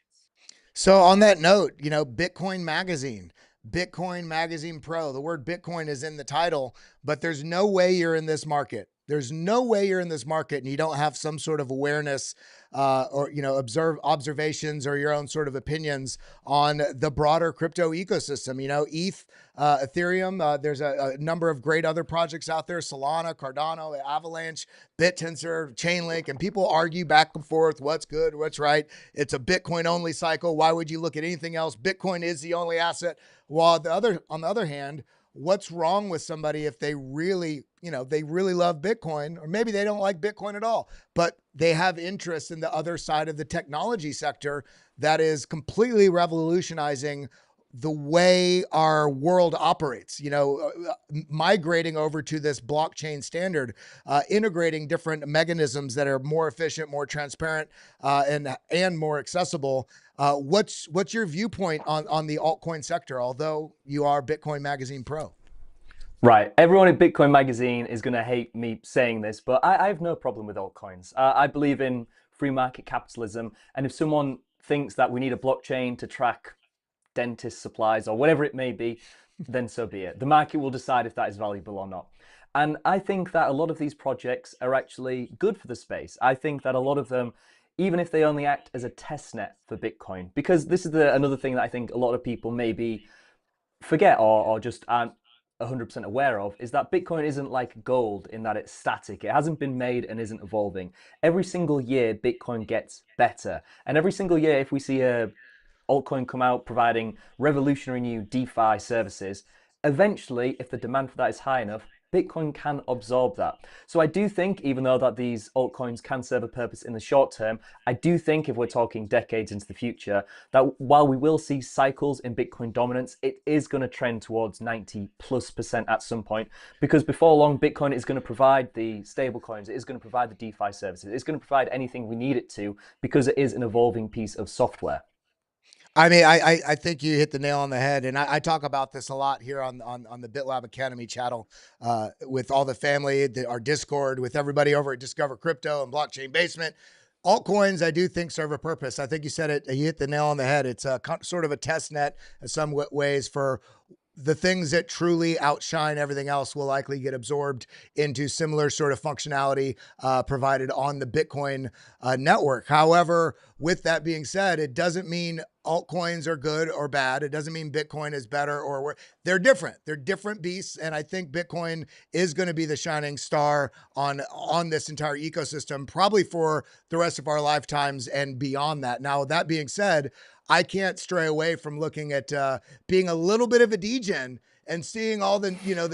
So on that note, Bitcoin Magazine Pro, the word Bitcoin is in the title, but there's no way you're in this market. There's no way you're in this market and you don't have some sort of awareness or, observations or your own sort of opinions on the broader crypto ecosystem. ETH, Ethereum, there's a number of great other projects out there, Solana, Cardano, Avalanche, BitTensor, Chainlink, and people argue back and forth, what's good, what's right. It's a Bitcoin only cycle. Why would you look at anything else? Bitcoin is the only asset. While on the other hand, what's wrong with somebody if they really love Bitcoin, or maybe they don't like Bitcoin at all, but they have interest in the other side of the technology sector that is completely revolutionizing the way our world operates, migrating over to this blockchain standard, integrating different mechanisms that are more efficient, more transparent, and more accessible. What's your viewpoint on the altcoin sector, although you are Bitcoin Magazine Pro? Right. Everyone at Bitcoin Magazine is going to hate me saying this, but I have no problem with altcoins. I believe in free market capitalism. And if someone thinks that we need a blockchain to track dentist supplies or whatever it may be, then so be it. The market will decide if that is valuable or not. And I think that a lot of these projects are actually good for the space. I think that a lot of them, even if they only act as a test net for Bitcoin, because this is another thing that I think a lot of people maybe forget or just aren't 100% aware of, is that Bitcoin isn't like gold in that it's static. It hasn't been made and isn't evolving. Every single year, Bitcoin gets better. And every single year, if we see a altcoin come out providing revolutionary new DeFi services, eventually, if the demand for that is high enough, Bitcoin can absorb that. So I do think, even though that these altcoins can serve a purpose in the short term, I do think if we're talking decades into the future, that while we will see cycles in Bitcoin dominance, it is going to trend towards 90+% at some point, because before long, Bitcoin is going to provide the stable coins, it is going to provide the DeFi services, it's going to provide anything we need it to, because it is an evolving piece of software. I mean, I think you hit the nail on the head, and I talk about this a lot here on the BitLab Academy channel with all the family, our Discord, with everybody over at Discover Crypto and Blockchain Basement. Altcoins, I do think, serve a purpose. I think you said it. You hit the nail on the head. It's a sort of a test net in some ways for the things that truly outshine everything else will likely get absorbed into similar sort of functionality provided on the Bitcoin network. However, with that being said, it doesn't mean altcoins are good or bad. It doesn't mean Bitcoin is better or worse. They're different. They're different beasts. And I think Bitcoin is going to be the shining star on this entire ecosystem, probably for the rest of our lifetimes and beyond that. Now, that being said, I can't stray away from looking at being a little bit of a degen and seeing all the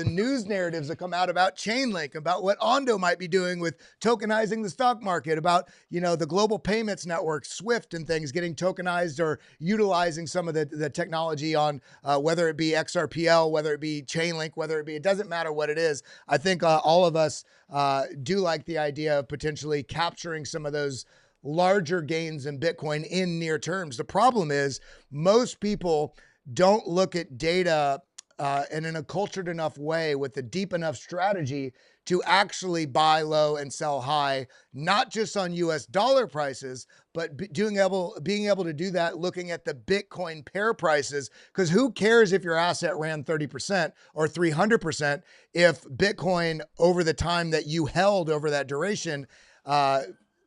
news narratives that come out about Chainlink, about what Ondo might be doing with tokenizing the stock market, about the global payments network, Swift, and things getting tokenized or utilizing some of the technology on whether it be XRPL, whether it be Chainlink, it doesn't matter what it is. I think all of us do like the idea of potentially capturing some of those larger gains in Bitcoin in near terms. The problem is most people don't look at data and in a cultured enough way with a deep enough strategy to actually buy low and sell high, not just on US dollar prices, but being able to do that looking at the Bitcoin pair prices. Because who cares if your asset ran 30% or 300% if Bitcoin over the time that you held over that duration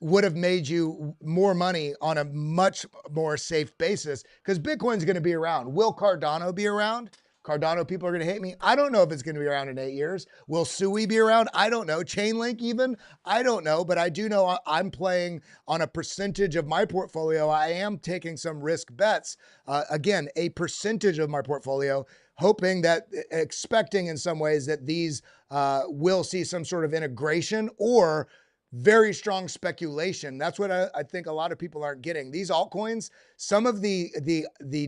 would have made you more money on a much more safe basis, because Bitcoin's going to be around. Will Cardano be around? Cardano people are going to hate me. I don't know if it's going to be around in 8 years. Will Sui be around? I don't know. Chainlink even? I don't know. But I do know I'm playing on a percentage of my portfolio. I am taking some risk bets. Again, a percentage of my portfolio, hoping that, expecting in some ways that these will see some sort of integration or very strong speculation. That's what I think a lot of people aren't getting. These altcoins, some of the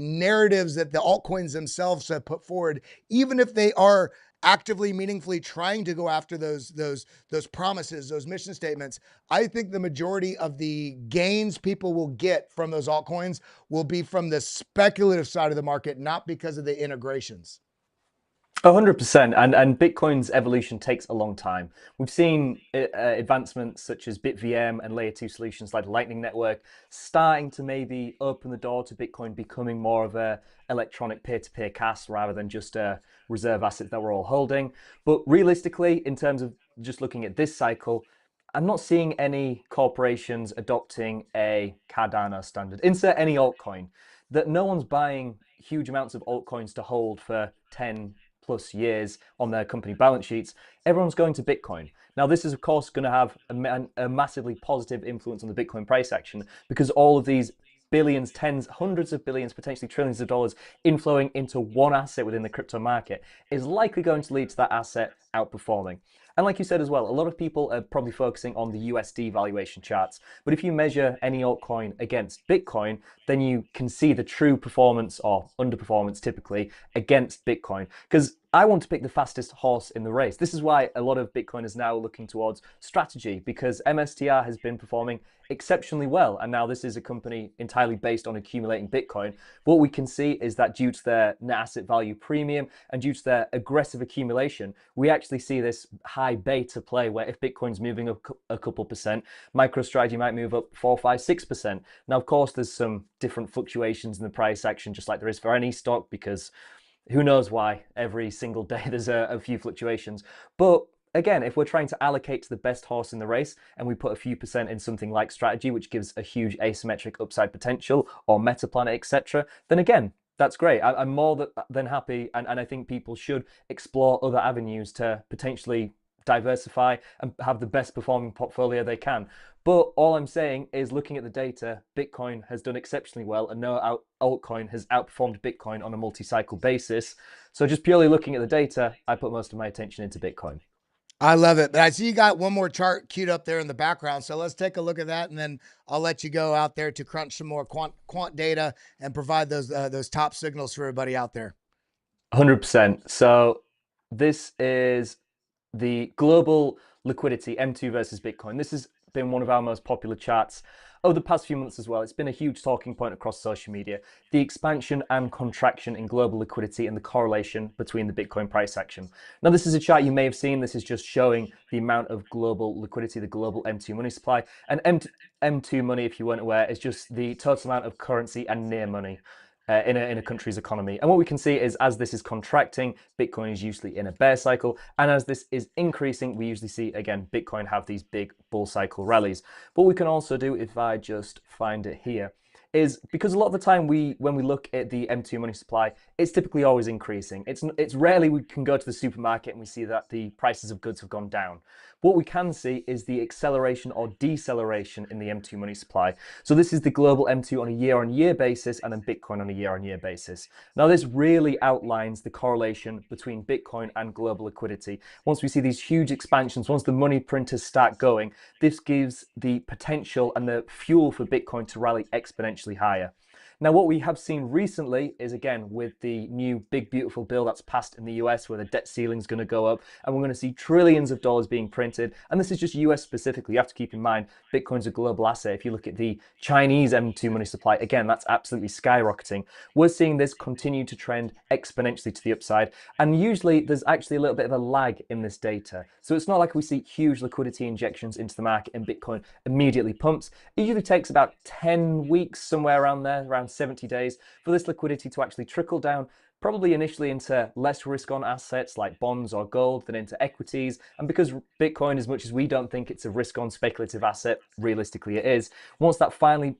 narratives that the altcoins themselves have put forward, even if they are actively, meaningfully trying to go after those promises, those mission statements, I think the majority of the gains people will get from those altcoins will be from the speculative side of the market, not because of the integrations. 100%, and Bitcoin's evolution takes a long time. We've seen advancements such as BitVM and layer 2 solutions like the Lightning Network starting to maybe open the door to Bitcoin becoming more of a electronic peer-to-peer cash rather than just a reserve asset that we're all holding. But realistically, in terms of just looking at this cycle, I'm not seeing any corporations adopting a Cardano standard. Insert any altcoin. That no one's buying huge amounts of altcoins to hold for 10+ years on their company balance sheets. Everyone's going to Bitcoin. Now, this is, of course, going to have a massively positive influence on the Bitcoin price action, because all of these billions, tens, hundreds of billions, potentially trillions of dollars inflowing into one asset within the crypto market is likely going to lead to that asset outperforming. And like you said as well, a lot of people are probably focusing on the USD valuation charts. But if you measure any altcoin against Bitcoin, then you can see the true performance or underperformance typically against Bitcoin. Because I want to pick the fastest horse in the race. This is why a lot of Bitcoiners now are looking towards strategy, because MSTR has been performing exceptionally well. And now this is a company entirely based on accumulating Bitcoin. What we can see is that due to their net asset value premium and due to their aggressive accumulation, we actually see this high beta play where if Bitcoin's moving up a couple percent, MicroStrategy might move up 4, 5, 6%. Now, of course, there's some different fluctuations in the price action, just like there is for any stock, because who knows why every single day there's a few fluctuations. But again, if we're trying to allocate to the best horse in the race and we put a few percent in something like strategy, which gives a huge asymmetric upside potential, or Metaplanet, etc., then again, that's great. I'm more than happy, and I think people should explore other avenues to potentially diversify and have the best performing portfolio they can. But all I'm saying is, looking at the data, Bitcoin has done exceptionally well, and no altcoin has outperformed Bitcoin on a multi-cycle basis. So just purely looking at the data, I put most of my attention into Bitcoin. I love it. But I see you got one more chart queued up there in the background. So let's take a look at that, and then I'll let you go out there to crunch some more quant data and provide those top signals for everybody out there. 100%. So this is the global liquidity, M2 versus Bitcoin. This has been one of our most popular charts over the past few months as well. It's been a huge talking point across social media, the expansion and contraction in global liquidity and the correlation between the Bitcoin price action. Now, this is a chart you may have seen. This is just showing the amount of global liquidity, the global M2 money supply. And M2 money, if you weren't aware, is just the total amount of currency and near money in a country's economy. And what we can see is, as this is contracting, Bitcoin is usually in a bear cycle. And as this is increasing, we usually see, again, Bitcoin have these big bull cycle rallies. What we can also do, if I just find it here, is because a lot of the time when we look at the M2 money supply, it's typically always increasing. It's rarely we can go to the supermarket and we see that the prices of goods have gone down. What we can see is the acceleration or deceleration in the M2 money supply. So this is the global M2 on a year-on-year basis, and then Bitcoin on a year-on-year basis. Now, this really outlines the correlation between Bitcoin and global liquidity. Once we see these huge expansions, once the money printers start going, this gives the potential and the fuel for Bitcoin to rally exponentially higher. Now, what we have seen recently is, again, with the new big beautiful bill that's passed in the US, where the debt ceiling is going to go up, and we're going to see trillions of dollars being printed. And this is just US specifically. You have to keep in mind, Bitcoin's a global asset. If you look at the Chinese M2 money supply, again, that's absolutely skyrocketing. We're seeing this continue to trend exponentially to the upside. And usually there's actually a little bit of a lag in this data. So it's not like we see huge liquidity injections into the market and Bitcoin immediately pumps. It usually takes about 10 weeks, somewhere around there, around 70 days, for this liquidity to actually trickle down, probably initially into less risk on assets like bonds or gold, than into equities. And because Bitcoin, as much as we don't think it's a risk on speculative asset, realistically it is, once that finally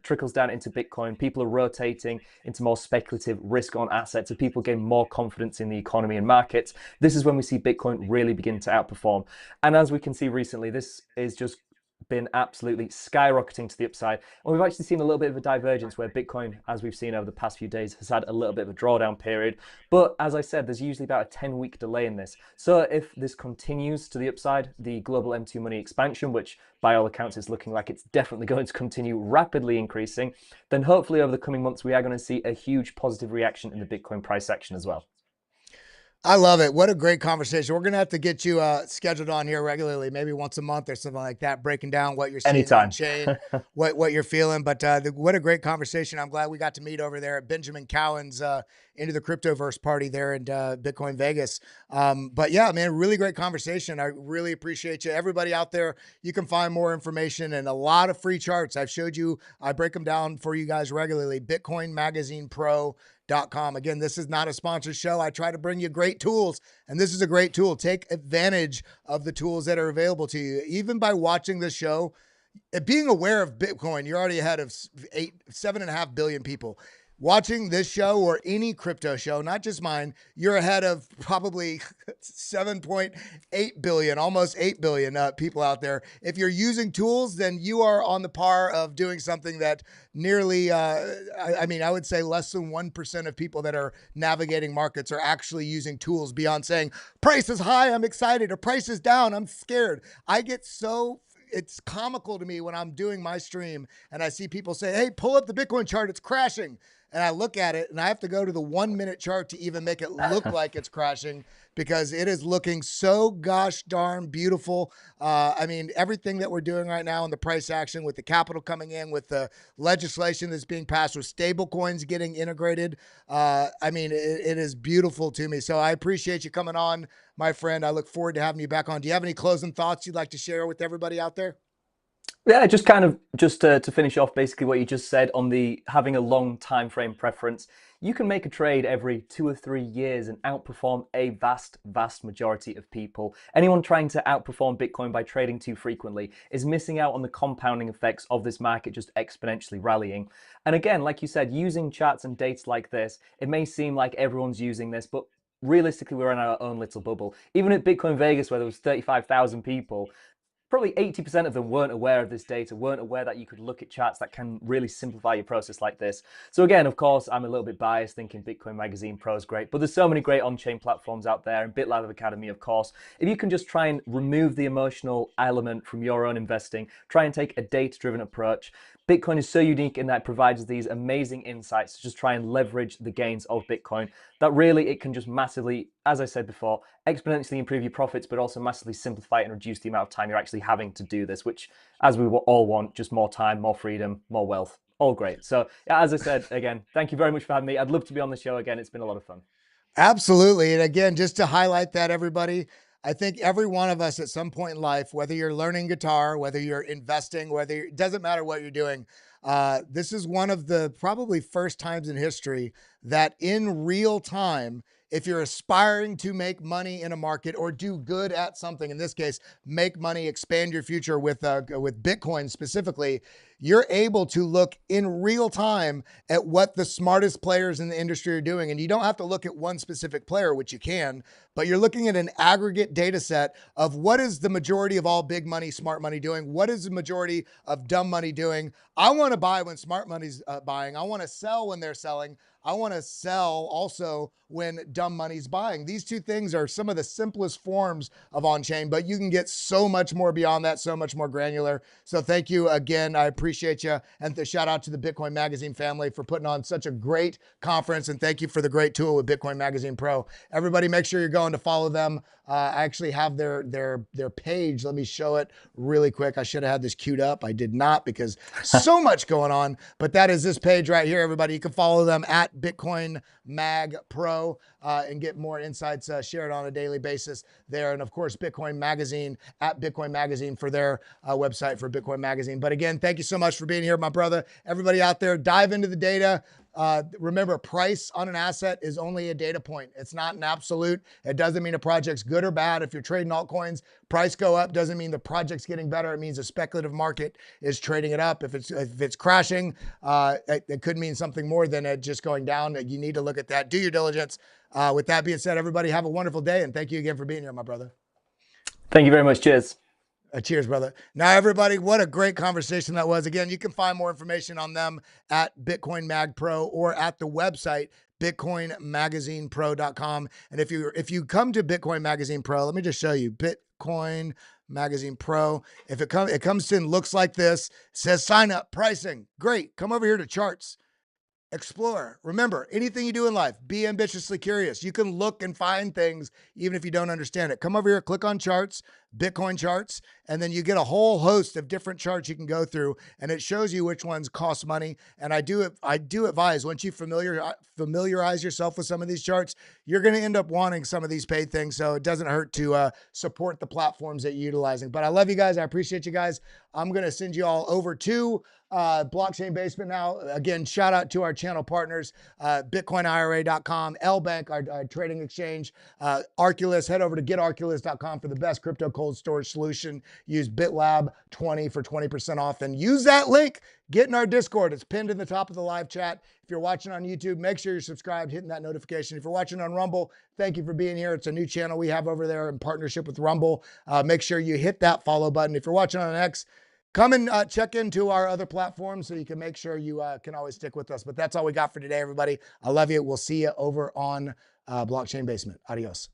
trickles down into Bitcoin, people are rotating into more speculative risk on assets, and people gain more confidence in the economy and markets. This is when we see Bitcoin really begin to outperform. And as we can see recently, this is just been absolutely skyrocketing to the upside. And we've actually seen a little bit of a divergence where Bitcoin, as we've seen over the past few days, has had a little bit of a drawdown period. But as I said, there's usually about a 10-week delay in this. So if this continues to the upside, the global M2 money expansion, which by all accounts is looking like it's definitely going to continue rapidly increasing, then hopefully over the coming months, we are going to see a huge positive reaction in the Bitcoin price action as well. I love it. What a great conversation. We're going to have to get you scheduled on here regularly, maybe once a month or something like that, breaking down what you're seeing Anytime. on chain, what you're feeling. But what a great conversation. I'm glad we got to meet over there at Benjamin Cowan's Into the Cryptoverse party there in Bitcoin Vegas. But yeah, man, really great conversation. I really appreciate you. Everybody out there, you can find more information and a lot of free charts. I've showed you, I break them down for you guys regularly. BitcoinMagazinePro.com. Again, this is not a sponsored show. I try to bring you great tools, and this is a great tool. Take advantage of the tools that are available to you. Even by watching this show, being aware of Bitcoin, you're already ahead of 7.5 billion people. watching this show or any crypto show, not just mine, you're ahead of probably 7.8 billion, almost 8 billion people out there. If you're using tools, then you are on the par of doing something that nearly, I mean, I would say less than 1% of people that are navigating markets are actually using tools beyond saying, price is high, I'm excited, or price is down, I'm scared. I get so it's comical to me when I'm doing my stream and I see people say, hey, pull up the Bitcoin chart, it's crashing. And I look at it and I have to go to the 1 minute chart to even make it look like it's crashing because it is looking so gosh darn beautiful. I mean, everything that we're doing right now in the price action with the capital coming in, with the legislation that's being passed, with stable coins getting integrated. I mean, it is beautiful to me. So I appreciate you coming on, my friend. I look forward to having you back on. Do you have any closing thoughts you'd like to share with everybody out there? Yeah, just kind of just to finish off basically what you just said on the having a long time frame preference. You can make a trade every 2 or 3 years and outperform a vast majority of people. Anyone trying to outperform Bitcoin by trading too frequently is missing out on the compounding effects of this market just exponentially rallying. And again, like you said, using charts and dates like this, it may seem like everyone's using this, but realistically, we're in our own little bubble. Even at Bitcoin Vegas, where there was 35,000 people, probably 80% of them weren't aware of this data, weren't aware that you could look at charts that can really simplify your process like this. So again, of course, I'm a little bit biased thinking Bitcoin Magazine Pro is great, but there's so many great on-chain platforms out there, and BitLab Academy, of course. If you can just try and remove the emotional element from your own investing, try and take a data-driven approach, Bitcoin is so unique in that it provides these amazing insights to just try and leverage the gains of Bitcoin, that really it can just massively, as I said before, exponentially improve your profits, but also massively simplify and reduce the amount of time you're actually having to do this, which, as we all want, just more time, more freedom, more wealth. All great. So, yeah, as I said, again, thank you very much for having me. I'd love to be on the show again. It's been a lot of fun. Absolutely. And again, just to highlight that, everybody, I think every one of us at some point in life, whether you're learning guitar, whether you're investing, it doesn't matter what you're doing. This is one of the probably first times in history that in real time, if you're aspiring to make money in a market or do good at something, in this case, make money, expand your future with Bitcoin specifically, you're able to look in real time at what the smartest players in the industry are doing. And you don't have to look at one specific player, which you can, but you're looking at an aggregate data set of what is the majority of all big money, smart money doing? What is the majority of dumb money doing? I want to buy when smart money's buying. I want to sell when they're selling. I want to sell also when dumb money's buying. These two things are some of the simplest forms of on-chain, but you can get so much more beyond that, so much more granular. So thank you again. I appreciate you. And the shout out to the Bitcoin Magazine family for putting on such a great conference. And thank you for the great tool with Bitcoin Magazine Pro. Everybody, make sure you're going to follow them. I actually have their page. Let me show it really quick. I should have had this queued up. I did not because so much going on, but that is this page right here, everybody. You can follow them at Bitcoin Mag Pro and get more insights shared on a daily basis there. And of course, Bitcoin Magazine at Bitcoin Magazine for their website for Bitcoin Magazine. But again, thank you so much for being here, my brother. Everybody out there, dive into the data. Remember, price on an asset is only a data point. It's not an absolute. It doesn't mean a project's good or bad. If you're trading altcoins, price go up doesn't mean the project's getting better. It means a speculative market is trading it up. If it's crashing, it could mean something more than it just going down. You need to look at that. Do your diligence. With that being said, everybody have a wonderful day, and thank you again for being here, my brother. Thank you very much. Cheers. Cheers, brother. Now, everybody, what a great conversation that was. Again, you can find more information on them at Bitcoin Mag Pro or at the website, bitcoinmagazinepro.com. And if you come to Bitcoin Magazine Pro, let me just show you Bitcoin Magazine Pro. If it comes in, looks like this, says sign up, pricing. Great. Come over here to charts. Explore. Remember, anything you do in life, be ambitiously curious. You can look and find things even if you don't understand it. Come over here, click on charts, Bitcoin charts, and then you get a whole host of different charts you can go through, and it shows you which ones cost money. And I do advise, once you familiarize yourself with some of these charts, you're going to end up wanting some of these paid things. So it doesn't hurt to support the platforms that you're utilizing. But I love you guys. I appreciate you guys. I'm going to send you all over to Blockchain Basement now. Again, shout out to our channel partners, bitcoinira.com, LBank, our trading exchange, Arculus. Head over to getarculus.com for the best crypto cold storage solution. Use BitLab 20 for 20% off, and use that link. Get in our Discord. It's pinned in the top of the live chat. If you're watching on YouTube, make sure you're subscribed, hitting that notification. If you're watching on Rumble, thank you for being here. It's a new channel we have over there in partnership with Rumble. Make sure you hit that follow button. If you're watching on X, come and check into our other platforms so you can make sure you can always stick with us. But that's all we got for today, everybody. I love you. We'll see you over on Blockchain Basement. Adios.